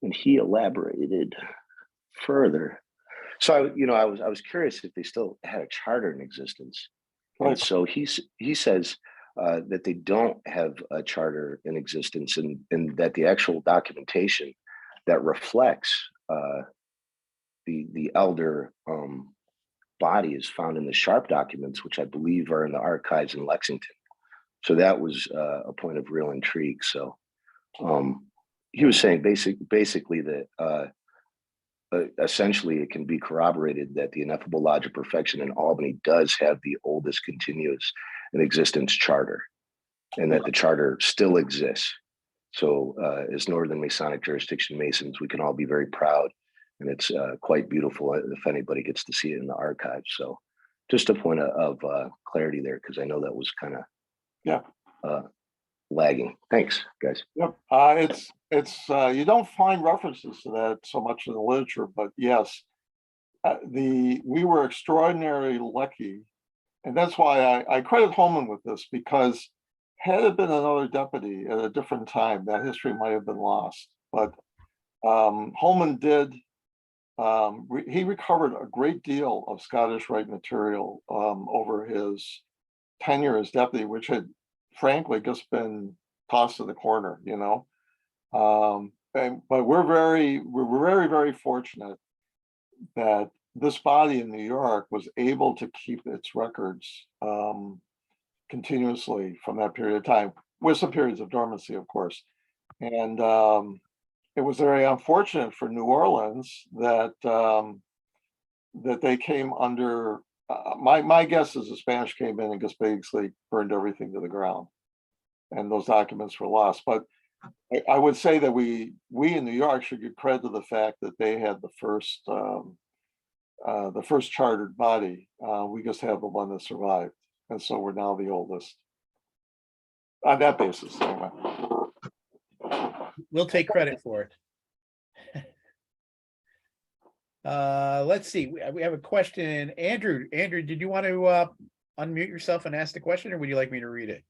And he elaborated further. So I was curious if they still had a charter in existence. And so he says that they don't have a charter in existence, and that the actual documentation that reflects the elder body is found in the Sharp documents, which I believe are in the archives in Lexington. So that was a point of real intrigue. So he was saying basically that essentially it can be corroborated that the Ineffable Lodge of Perfection in Albany does have the oldest continuous in existence charter, and that the charter still exists. So as Northern Masonic jurisdiction Masons, we can all be very proud, and it's quite beautiful if anybody gets to see it in the archives. So just a point of clarity there, because I know that was kind of lagging. Thanks, guys. Yep. It's you don't find references to that so much in the literature, but yes, we were extraordinarily lucky, and that's why I credit Holman with this, because had it been another deputy at a different time, that history might have been lost. But Holman did. He recovered a great deal of Scottish Rite material over his tenure as deputy, which had frankly just been tossed to the corner, but we're very, very fortunate that this body in New York was able to keep its records continuously from that period of time, with some periods of dormancy, of course. And it was very unfortunate for New Orleans that that they came under. My guess is the Spanish came in and just basically burned everything to the ground, and those documents were lost. But I would say that we in New York should give credit to the fact that they had the first chartered body. We just have the one that survived, and so we're now the oldest on that basis. Anyway. We'll take credit for it. Let's see. We have a question. Andrew, did you want to unmute yourself and ask the question, or would you like me to read it?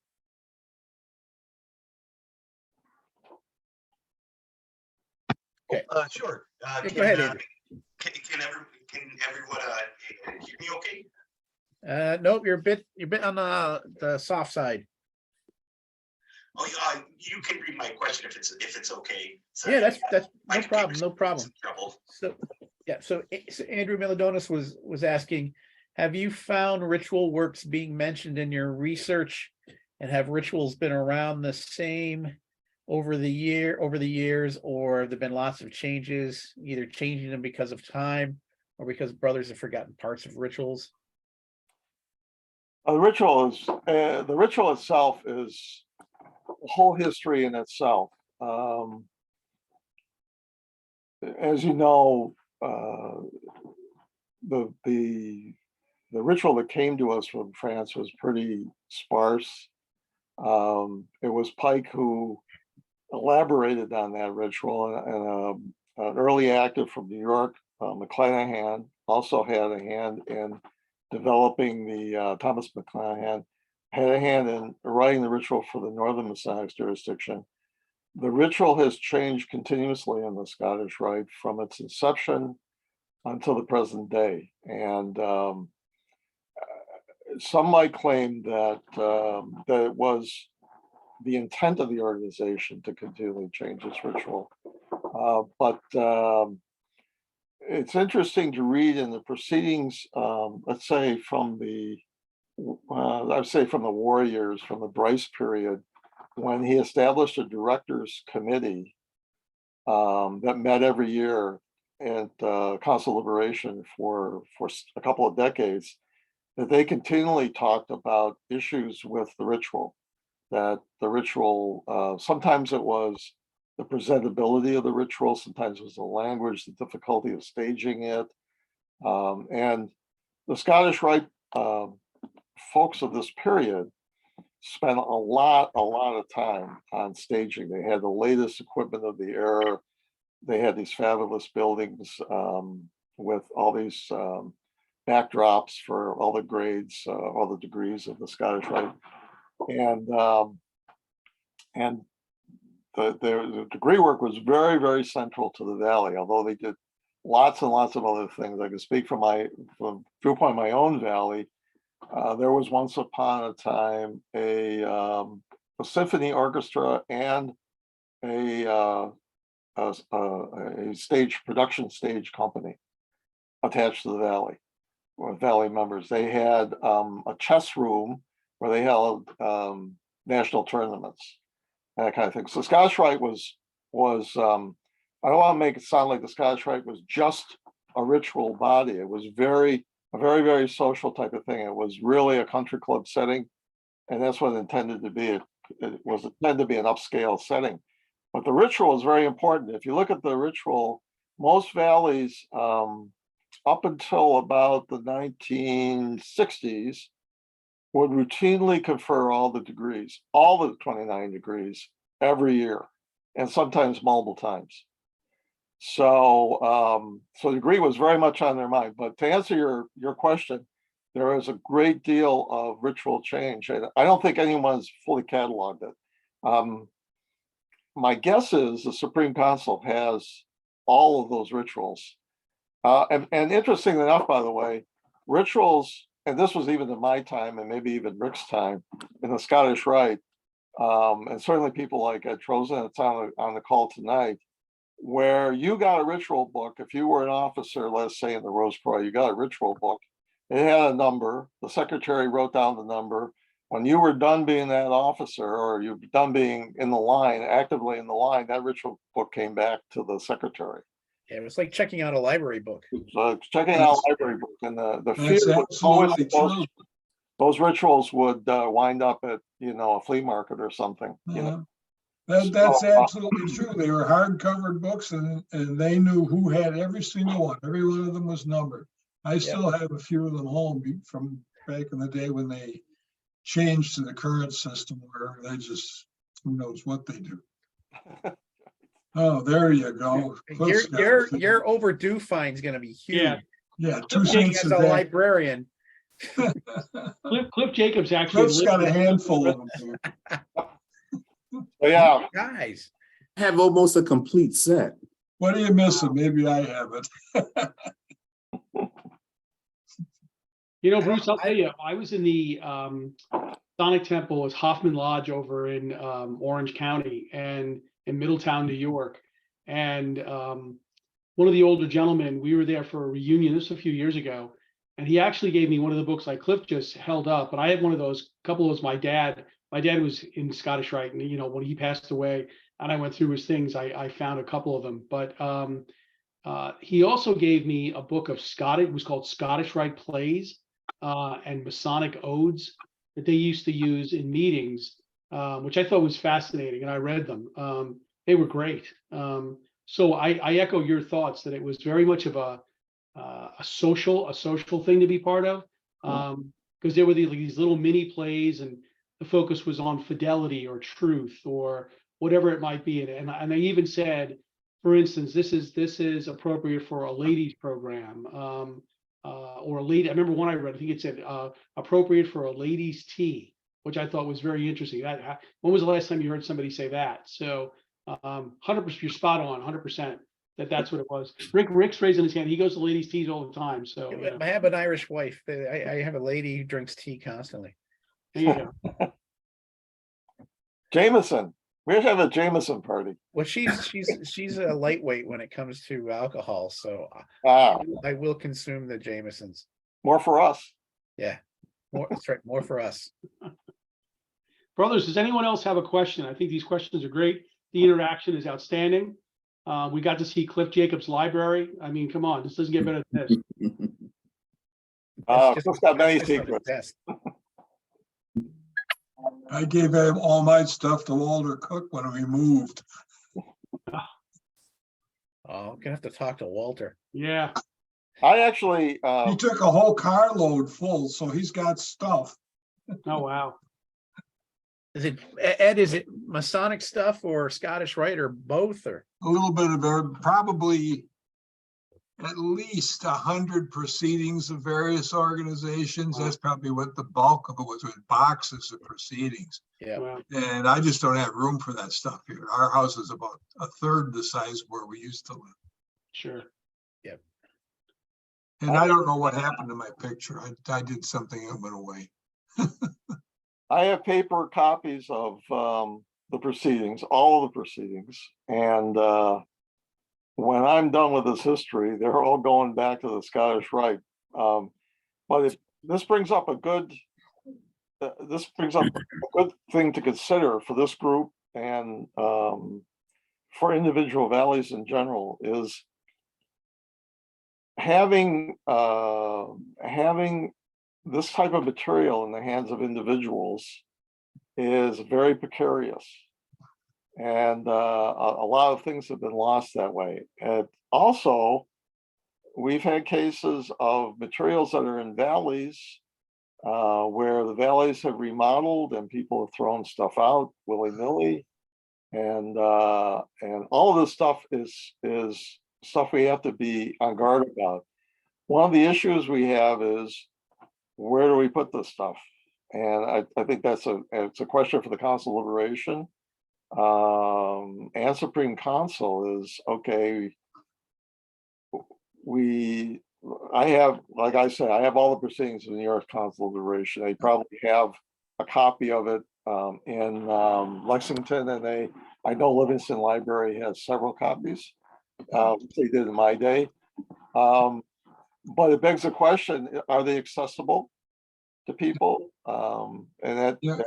Okay. Sure. Yeah, go ahead, Andrew. Can everyone hear me okay? Nope, you're a bit on the soft side. Oh, you can read my question if it's okay. So Yeah, that's my no problem. computer's No problem. in trouble. So yeah, so Andrew Miladonis was asking, have you found ritual works being mentioned in your research, and have rituals been around the same over the years, or have there been lots of changes, either changing them because of time or because brothers have forgotten parts of rituals? The ritual itself is a whole history in itself. As you know, the ritual that came to us from France was pretty sparse. It was Pike who elaborated on that ritual, and an early active from New York, McClanahan, also had a hand in developing the Thomas McClanahan had a hand in writing the ritual for the Northern Masonic jurisdiction. The ritual has changed continuously in the Scottish Rite from its inception until the present day. And some might claim that, that it was the intent of the organization to continually change its ritual. But it's interesting to read in the proceedings, let's say from the, I'd say from the war years, from the Bryce period, when he established a directors committee that met every year at Council Liberation for a couple of decades, that they continually talked about issues with the ritual, that the ritual, sometimes it was the presentability of the ritual, sometimes it was the language, the difficulty of staging it. And the Scottish Rite folks of this period spent a lot of time on staging. They had the latest equipment of the era. They had these fabulous buildings with all these backdrops for all the grades, all the degrees of the Scottish Rite. And the degree work was very central to the Valley, although they did lots and lots of other things. I can speak from viewpoint of my own Valley. There was once upon a time a symphony orchestra and a stage production stage company attached to the Valley, with Valley members. They had a chess room where they held national tournaments, that kind of thing. So Scottish Rite was I don't want to make it sound like the Scottish Rite was just a ritual body. It was a very social type of thing. It was really a country club setting, and that's what it intended to be. It was intended to be an upscale setting. But the ritual is very important. If you look at the ritual, most valleys up until about the 1960s would routinely confer all the degrees, all the 29 degrees every year, and sometimes multiple times. So so the degree was very much on their mind. But to answer your question, there is a great deal of ritual change, and I don't think anyone's fully cataloged it. My guess is the Supreme Council has all of those rituals. And interesting enough, by the way, rituals, and this was even in my time and maybe even Rick's time in the Scottish Rite, and certainly people like Ed Trozen that's on the call tonight, where you got a ritual book. If you were an officer, let's say in the Rose Croix, you got a ritual book. It had a number. The secretary wrote down the number. when you were done being that officer, or you're done being in the line, actively in the line, that ritual book came back to the secretary. Yeah, it was like checking out a library book. So checking out a library book, and the fear That's was always absolutely that true. those rituals would wind up at, a flea market or something, That's So, absolutely true. They were hard-covered books, and they knew who had every single one. Every one of them was numbered. I still have a few of them home from back in the day when they changed to the current system, where they just, who knows what they do. Oh, there you go. Your overdue fine's gonna be huge. Yeah. Yeah, Being 2 cents as a a day. librarian. Cliff Jacobs actually Cliff's got a handful of them. yeah, Guys, Have almost a complete set. What are you missing? Maybe I have it. Bruce, I'll tell you, I was in the Sonic Temple as Hoffman Lodge over in Orange County and in Middletown, New York. And one of the older gentlemen, we were there for a reunion, this was a few years ago, and he actually gave me one of the books like Cliff just held up. And I had one of those, a couple of those, my dad was in Scottish Rite, and when he passed away and I went through his things, I found a couple of them. But he also gave me a book of it was called Scottish Rite Plays and Masonic Odes that they used to use in meetings, which I thought was fascinating, and I read them. They were great. So I echo your thoughts that it was very much of a social thing to be part of, because there were these little mini plays, and the focus was on fidelity or truth or whatever it might be. And they even said, for instance, this is appropriate for a ladies program, or a lady. I remember one I read, I think it said appropriate for a ladies' tea, which I thought was very interesting. When was the last time you heard somebody say that? So 100%, you're spot on, 100%. That's what it was. Rick's raising his hand. He goes to ladies' teas all the time. So I have an Irish wife. I have a lady who drinks tea constantly. there you go. Jameson. We should have a Jameson party. Well, she's a lightweight when it comes to alcohol, so I will consume the Jamesons. More for us. Yeah, that's right. More for us. Brothers, does anyone else have a question? I think these questions are great. The interaction is outstanding. We got to see Cliff Jacobs' library. I mean, come on, this doesn't get better than this. Cliff's got many secrets. I gave all my stuff to Walter Cook when we moved. Oh, I'm gonna have to talk to Walter. Yeah. I actually He took a whole carload full, so he's got stuff. Oh, wow. Is it Masonic stuff or Scottish Rite or both, or A little bit of probably at least 100 proceedings of various organizations. That's probably what the bulk of it was, with boxes of proceedings. yeah? Wow. And I just don't have room for that stuff here. Our house is about a third the size where we used to live. Sure. And I don't know what happened to my picture. I did something that went away. I have paper copies of the proceedings, all of the proceedings, and when I'm done with this history, they're all going back to the Scottish Rite. But this brings up a good thing to consider for this group and for individual valleys in general, is having this type of material in the hands of individuals is very precarious. And a lot of things have been lost that way. And also, we've had cases of materials that are in valleys where the valleys have remodeled and people have thrown stuff out willy-nilly. And all of this stuff is stuff we have to be on guard about. One of the issues we have is, where do we put this stuff? And I think it's a question for the Council of Liberation. And Supreme Council is, okay, I have, like I said, I have all the proceedings of the New York Council of Liberation. They probably have a copy of it in Lexington, and I know Livingston Library has several copies. They did in my day. But it begs the question, are they accessible to people? And that, Yeah,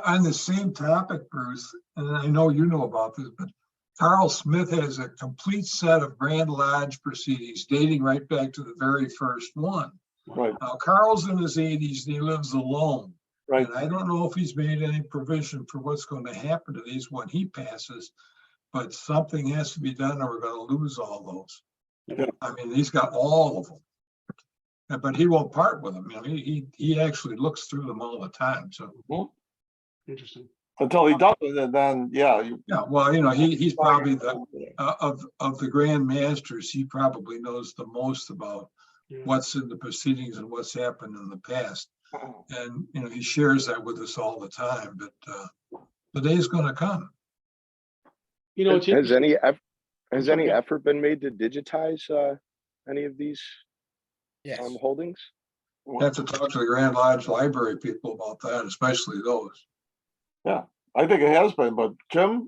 on the same topic, Bruce, and I know you know about this, but Carl Smith has a complete set of Grand Lodge proceedings dating right back to the very first one. right, Now, Carl's in his 80s and he lives alone. right. And I don't know if he's made any provision for what's going to happen to these when he passes, but something has to be done or we're going to lose all those. Yeah. I mean, he's got all of them. But he won't part with them. I mean, he actually looks through them all the time. So Interesting. Until he does it, and then, yeah. yeah, well, you know, he's probably the of the Grand Masters. He probably knows the most about Yeah. what's in the proceedings and what's happened in the past. And you know, he shares that with us all the time. But the day's going to come. You know, it's Has interesting. has any effort been made to digitize any of these Yes. holdings? Have to talk to the Grand Lodge Library people about that, especially those. Yeah, I think it has been, but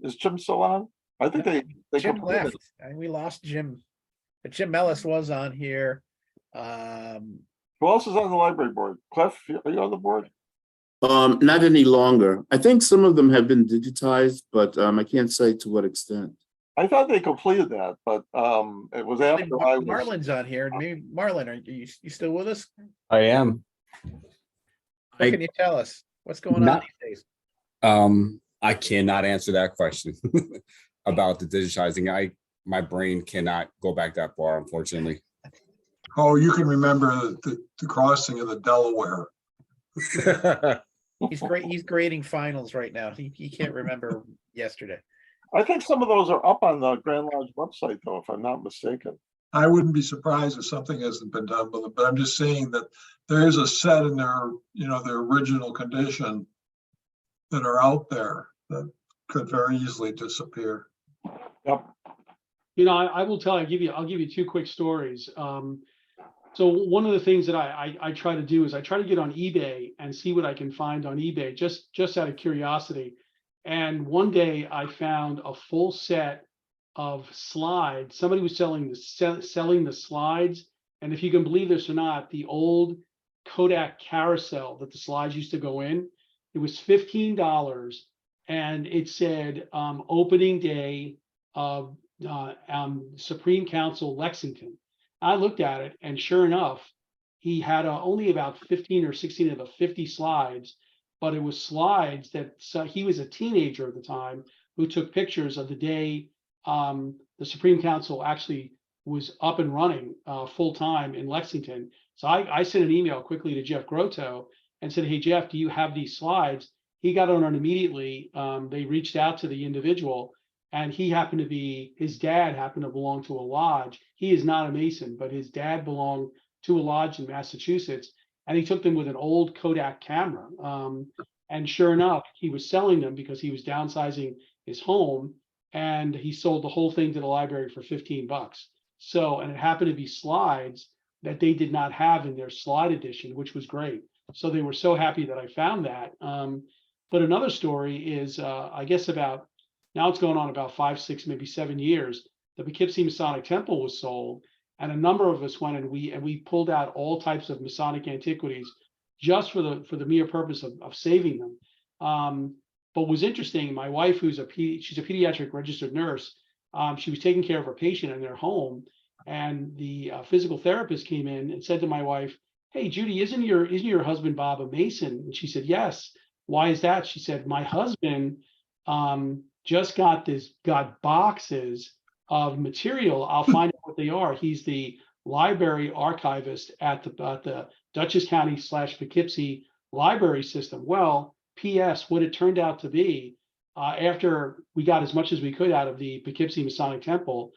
is Jim still on? I think they Jim completed left, and we lost Jim, but Jim Ellis was on here. Who else is on the library board? Cliff, are you on the board? Not any longer. I think some of them have been digitized, but I can't say to what extent. I thought they completed that, but it was after I was. Marlon's on here. Maybe Marlon, are you still with us? I am. What can you tell us? What's going on these days? I cannot answer that question about the digitizing. My brain cannot go back that far, unfortunately. Oh, you can remember the crossing of the Delaware. He's great. He's grading finals right now. He can't remember yesterday. I think some of those are up on the Grand Lodge website, though, if I'm not mistaken. I wouldn't be surprised if something hasn't been done with it, but I'm just saying that there is a set in their, you know, their original condition that are out there that could very easily disappear. Yep. You know, I will tell you, I'll give you two quick stories. So one of the things that I try to do is I try to get on eBay and see what I can find on eBay, just out of curiosity. And one day I found a full set of slides. Somebody was selling the slides. And if you can believe this or not, the old Kodak carousel that the slides used to go in, it was $15. And it said opening day of Supreme Council Lexington. I looked at it, and sure enough, he had only about 15 or 16 of the 50 slides, but it was slides that he was a teenager at the time who took pictures of the day the Supreme Council actually was up and running full time in Lexington. So I sent an email quickly to Jeff Grotto and said, "Hey Jeff, do you have these slides?" He got on it immediately. They reached out to the individual. And his dad happened to belong to a lodge. He is not a Mason, but his dad belonged to a lodge in Massachusetts. And he took them with an old Kodak camera. And sure enough, he was selling them because he was downsizing his home. And he sold the whole thing to the library for $15. So, and it happened to be slides that they did not have in their slide edition, which was great. So they were so happy that I found that. But another story is, I guess now it's going on about 5, 6, maybe 7 years. The Poughkeepsie Masonic Temple was sold, and a number of us went and we pulled out all types of Masonic antiquities just for the mere purpose of saving them. But what was interesting, my wife, she's a pediatric registered nurse, she was taking care of a patient in their home, and the physical therapist came in and said to my wife, "Hey, Judy, isn't your husband Bob a Mason?" And she said, "Yes." "Why is that?" She said, "My husband just got boxes of material. I'll find out what they are. He's the library archivist at the Dutchess County / Poughkeepsie library system." Well, P.S. what it turned out to be, after we got as much as we could out of the Poughkeepsie Masonic Temple,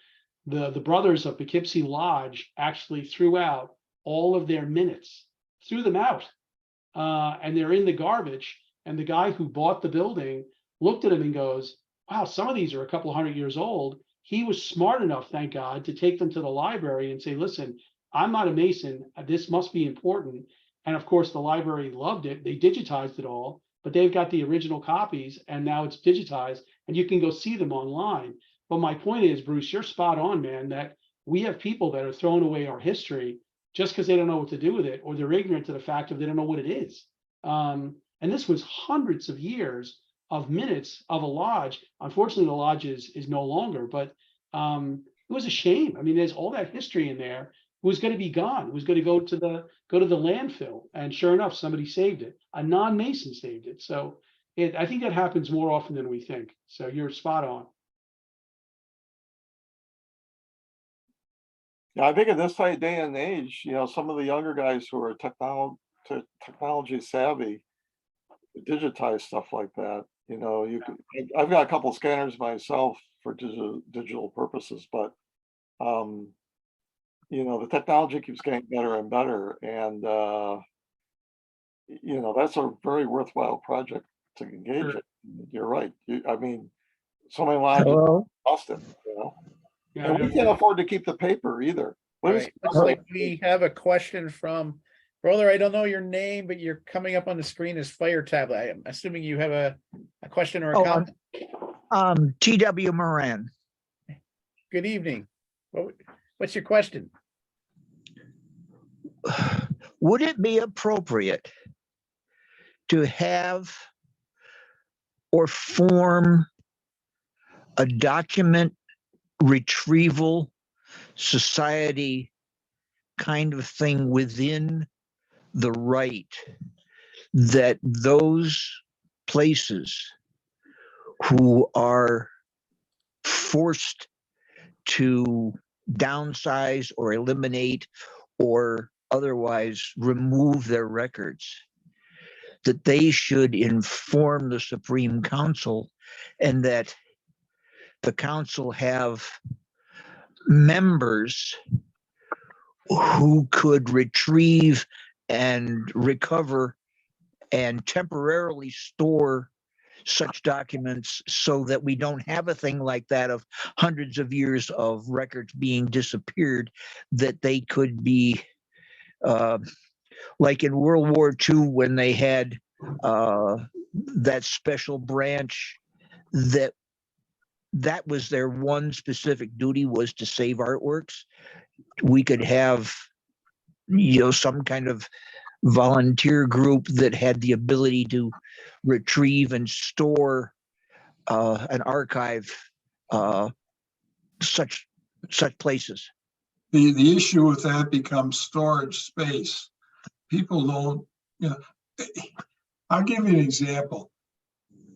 the brothers of Poughkeepsie Lodge actually threw out all of their minutes, threw them out, and they're in the garbage. And the guy who bought the building looked at him and goes, "Wow, some of these are a couple of 100 years old." He was smart enough, thank God, to take them to the library and say, "Listen, I'm not a Mason. This must be important." And of course, the library loved it. They digitized it all, but they've got the original copies, and now it's digitized, and you can go see them online. But my point is, Bruce, you're spot on, man, that we have people that are throwing away our history just because they don't know what to do with it, or they're ignorant to the fact of they don't know what it is. And this was hundreds of years of minutes of a lodge. Unfortunately, the lodge is no longer, but it was a shame. I mean, there's all that history in there. It was going to be gone. It was going to go to the landfill. And sure enough, somebody saved it. A non-Mason saved it. So I think that happens more often than we think. So you're spot on. Yeah, I think in this day and age, some of the younger guys who are technology savvy digitize stuff like that. I've got a couple scanners myself for digital purposes, but the technology keeps getting better and better, and that's a very worthwhile project to engage in. You're right. I mean, so many lives lost it. Yeah, And we can't afford to keep the paper either. Right. Looks like we have a question from brother. I don't know your name, but you're coming up on the screen as Fire Tablet. I'm assuming you have a question or a comment. T.W. Moran. Good evening. What's your question? Would it be appropriate to have or form a document retrieval society kind of thing within the Rite, that those places who are forced to downsize or eliminate or otherwise remove their records, that they should inform the Supreme Council, and that the council have members who could retrieve and recover and temporarily store such documents, so that we don't have a thing like that of hundreds of years of records being disappeared, that they could be like in World War II when they had that special branch that was their one specific duty, was to save artworks. We could have, some kind of volunteer group that had the ability to retrieve and store and archive such places. The issue with that becomes storage space. People don't, I'll give you an example.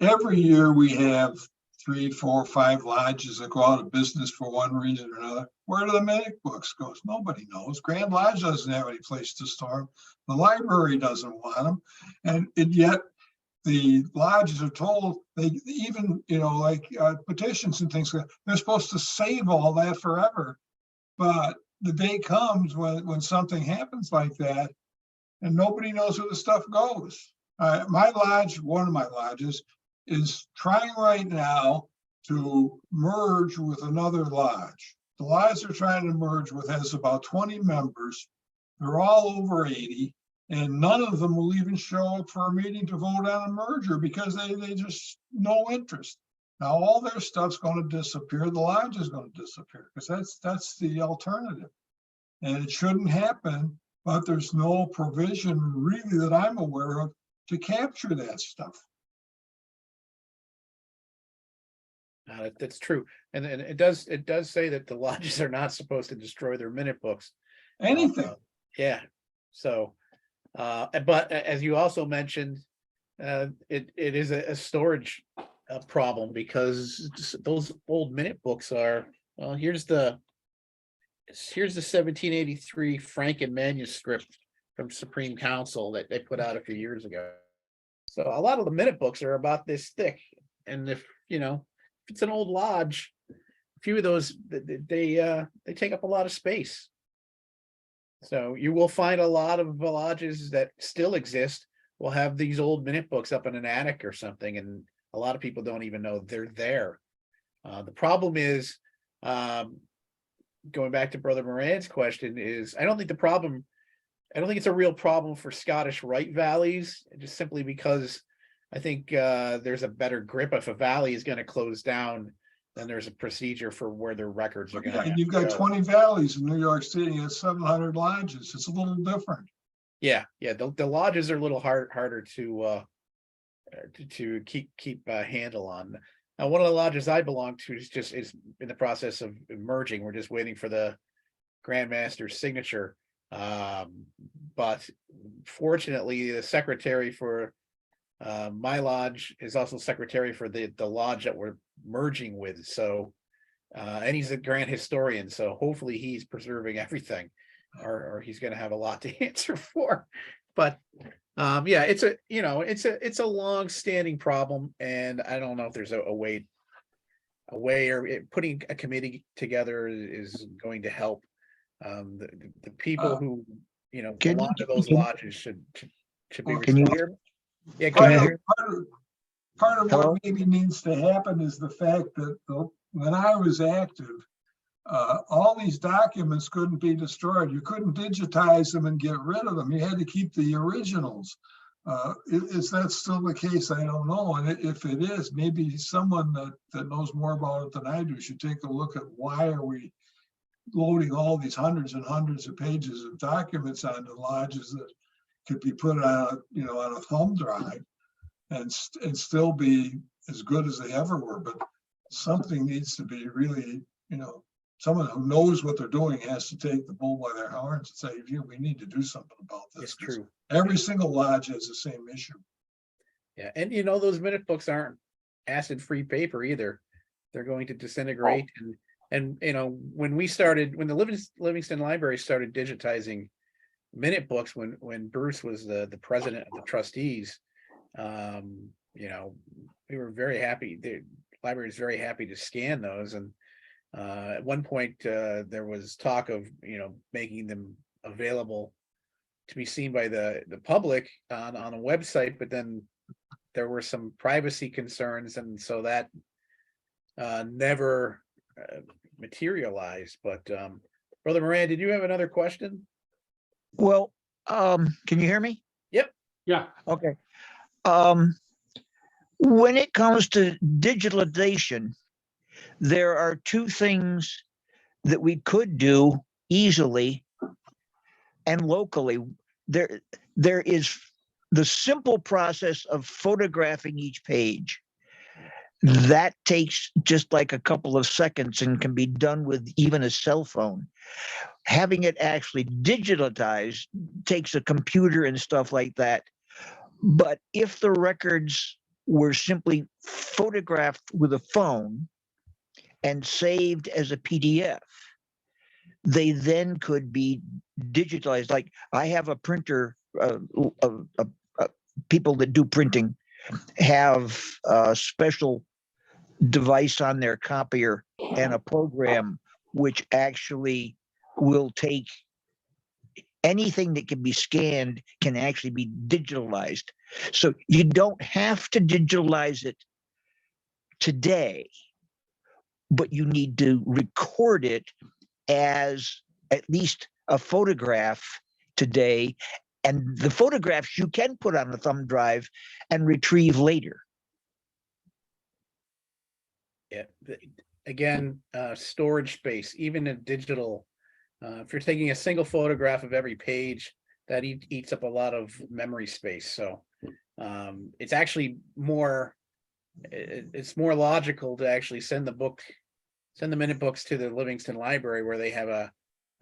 Every year we have 3, 4, 5 lodges that go out of business for one reason or another. Where do the minute books go? Nobody knows. Grand Lodge doesn't have any place to store them. The library doesn't want them. And yet the lodges are told, they even, petitions and things, they're supposed to save all that forever. But the day comes when something happens like that, and nobody knows where the stuff goes. My lodge, one of my lodges, is trying right now to merge with another lodge. The lodge they're trying to merge with has about 20 members. They're all over 80, and none of them will even show up for a meeting to vote on a merger because they just no interest. Now all their stuff's going to disappear. The lodge is going to disappear because that's the alternative, and it shouldn't happen. But there's no provision really that I'm aware of to capture that stuff. That's true, and it does say that the lodges are not supposed to destroy their minute books. Anything. Yeah. So, but as you also mentioned, it is a storage problem, because those old minute books are, well, here's the 1783 Franken manuscript from Supreme Council that they put out a few years ago. So a lot of the minute books are about this thick, and if it's an old lodge, a few of those they take up a lot of space. So you will find a lot of lodges that still exist will have these old minute books up in an attic or something, and a lot of people don't even know they're there. The problem is, going back to Brother Moran's question, is I don't think it's a real problem for Scottish Rite valleys, just simply because I think there's a better grip. If a valley is going to close down, then there's a procedure for where their records are going to. And you've got 20 valleys in New York City and 700 lodges. It's a little different. Yeah. The lodges are a little harder to to keep a handle on. Now, one of the lodges I belong to is in the process of merging. We're just waiting for the Grandmaster's signature. But fortunately, the secretary for my lodge is also secretary for the lodge that we're merging with. So, and he's a grand historian. So hopefully he's preserving everything, or he's going to have a lot to answer for. But yeah, it's a long-standing problem, and I don't know if there's a way or putting a committee together is going to help. The people who belong to those lodges should be Can you responsible. hear me? Yeah, go ahead. Part of Hello? what maybe needs to happen is the fact that when I was active, all these documents couldn't be destroyed. You couldn't digitize them and get rid of them. You had to keep the originals. Is that still the case? I don't know. And if it is, maybe someone that knows more about it than I do should take a look at why are we loading all these hundreds and hundreds of pages of documents onto lodges that could be put on a thumb drive and still be as good as they ever were. But something needs to be really, someone who knows what they're doing has to take the bull by their horns and say, we need to do something about this. It's true. Every single lodge has the same issue. Yeah, and those minute books aren't acid-free paper either. They're going to disintegrate. And when the Livingston Library started digitizing minute books, when Bruce was the president of the trustees, we were very happy. The library is very happy to scan those. And at one point, there was talk of making them available to be seen by the public on a website, but then there were some privacy concerns, and so that never materialized. But Brother Moran, did you have another question? Well, can you hear me? Yep. Yeah. Okay. When it comes to digitalization, there are two things that we could do easily and locally. There is the simple process of photographing each page. That takes just like a couple of seconds and can be done with even a cell phone. Having it actually digitalized takes a computer and stuff like that. But if the records were simply photographed with a phone and saved as a PDF, they then could be digitalized. Like I have a printer, people that do printing have a special device on their copier and a program which actually will take anything that can be scanned can actually be digitalized. So you don't have to digitalize it today, but you need to record it as at least a photograph today. And the photographs you can put on a thumb drive and retrieve later. Yeah. Again, storage space, even in digital. If you're taking a single photograph of every page, that eats up a lot of memory space. So it's actually more logical to actually send the minute books to the Livingston Library, where they have a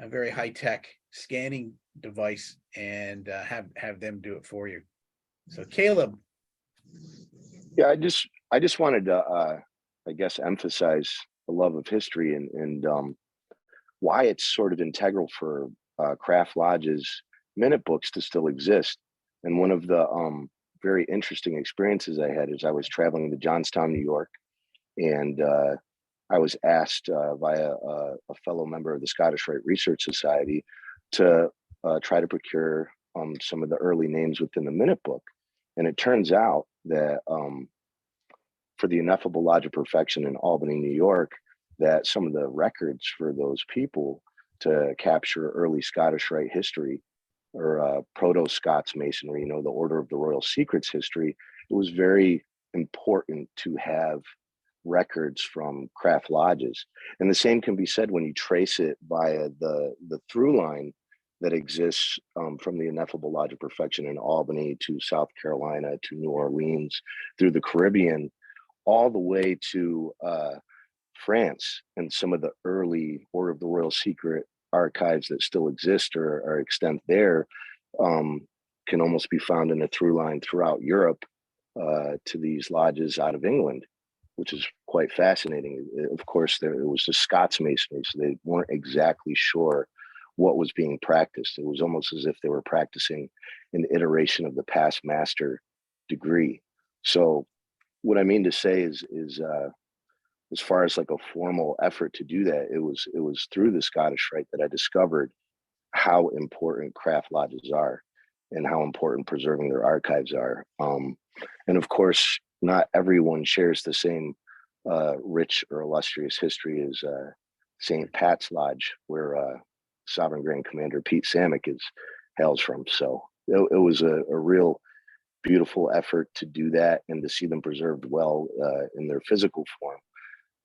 very high-tech scanning device, and have them do it for you. So Caleb. Yeah, I just wanted to I guess emphasize the love of history and why it's sort of integral for craft lodges minute books to still exist. And one of the very interesting experiences I had is I was traveling to Johnstown, New York, and I was asked by a fellow member of the Scottish Rite Research Society to try to procure some of the early names within the minute book. And it turns out that for the Ineffable Lodge of Perfection in Albany, New York, that some of the records for those people to capture early Scottish Rite history or proto-Scots Masonry, the Order of the Royal Secrets history, it was very important to have records from craft lodges. And the same can be said when you trace it via the through line that exists from the Ineffable Lodge of Perfection in Albany to South Carolina to New Orleans, through the Caribbean, all the way to France, and some of the early Order of the Royal Secret archives that still exist or extent there can almost be found in a through line throughout Europe to these lodges out of England, which is quite fascinating. Of course, it was the Scots Masonry, so they weren't exactly sure what was being practiced. It was almost as if they were practicing an iteration of the past master degree. So what I mean to say is as far as like a formal effort to do that, it was through the Scottish Rite that I discovered how important craft lodges are and how important preserving their archives are. And of course, not everyone shares the same rich or illustrious history as St. Pat's Lodge, where Sovereign Grand Commander Pete Samick hails from. So it was a real beautiful effort to do that and to see them preserved well in their physical form.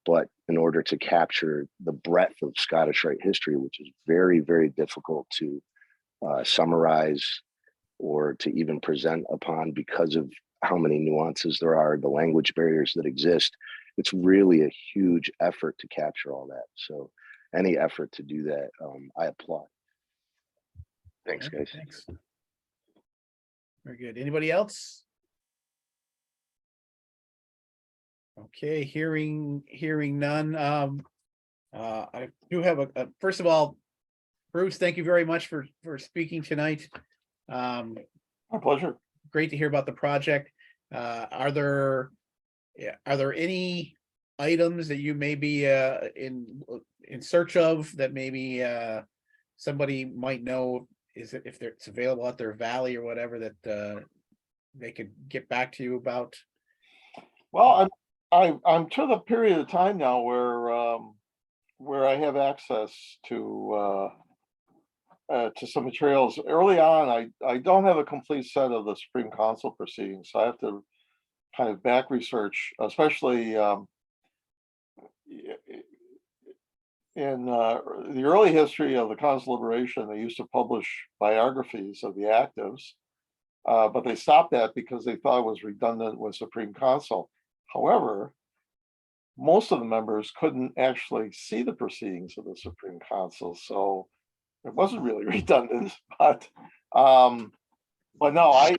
But in order to capture the breadth of Scottish Rite history, which is very, very difficult to summarize or to even present upon because of how many nuances there are, the language barriers that exist, it's really a huge effort to capture all that. So any effort to do that, I applaud. Thanks, guys. Thanks. Very good. Anybody else? Okay, hearing none. I do have a first of all, Bruce, thank you very much for speaking tonight. My pleasure. Great to hear about the project. Are there any items that you may be in search of that maybe somebody might know if it's available at their valley or whatever that they could get back to you about? Well, I'm to the period of time now where I have access to some materials. Early on, I don't have a complete set of the Supreme Council proceedings, so I have to kind of back research, especially in the early history of the Council of Liberation. They used to publish biographies of the actives, but they stopped that because they thought it was redundant with Supreme Council. However, most of the members couldn't actually see the proceedings of the Supreme Council, so it wasn't really redundant. But no, I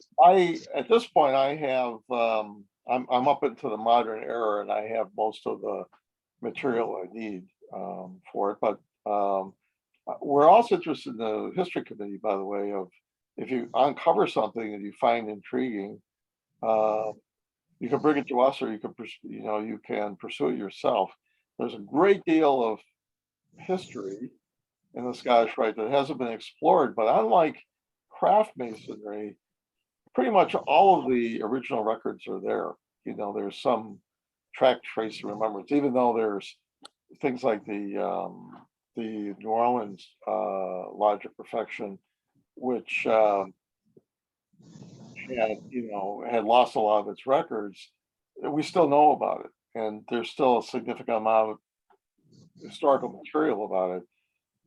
at this point I have I'm up into the modern era, and I have most of the material I need for it. But we're also interested in the history committee, by the way, of if you uncover something that you find intriguing, you can bring it to us, or you can pursue it yourself. There's a great deal of history in the Scottish Rite that hasn't been explored, but unlike craft masonry, pretty much all of the original records are there. There's some track, trace, and remembrance, even though there's things like the New Orleans Lodge of Perfection, which had lost a lot of its records. We still know about it, and there's still a significant amount of historical material about it.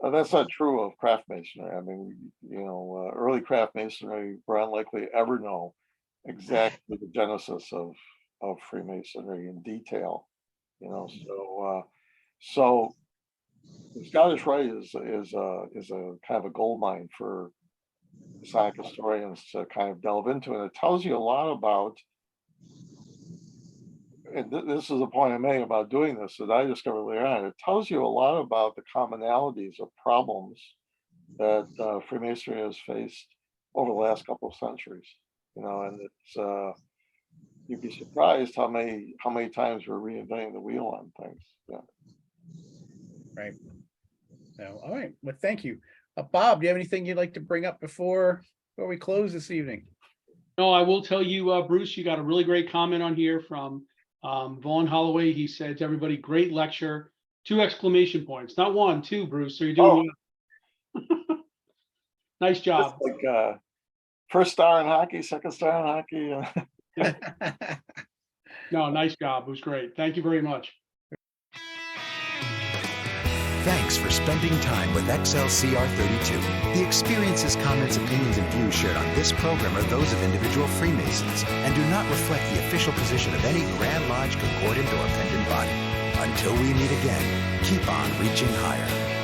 That's not true of craft masonry. I mean, early craft masonry were unlikely to ever know exactly the genesis of Freemasonry in detail. So the Scottish Rite is a kind of a gold mine for Masonic historians to kind of delve into, and it tells you a lot about. And this is the point I made about doing this that I discovered later on. It tells you a lot about the commonalities of problems that Freemasonry has faced over the last couple of centuries. And it's you'd be surprised how many times we're reinventing the wheel on things. Yeah. Right. So, all right. Well, thank you, Bob. Do you have anything you'd like to bring up before we close this evening? No, I will tell you, Bruce, you got a really great comment on here from Vaughn Holloway. He said to everybody, great lecture, 2 exclamation points, not 1, 2, Bruce. So you're doing well. Nice job. It's like first star in hockey, second star in hockey. No, nice job. It was great. Thank you very much. Thanks for spending time with XLCR 32. The experiences, comments, opinions, and views shared on this program are those of individual Freemasons and do not reflect the official position of any Grand Lodge, Concordant, or Appendant body. Until we meet again, keep on reaching higher.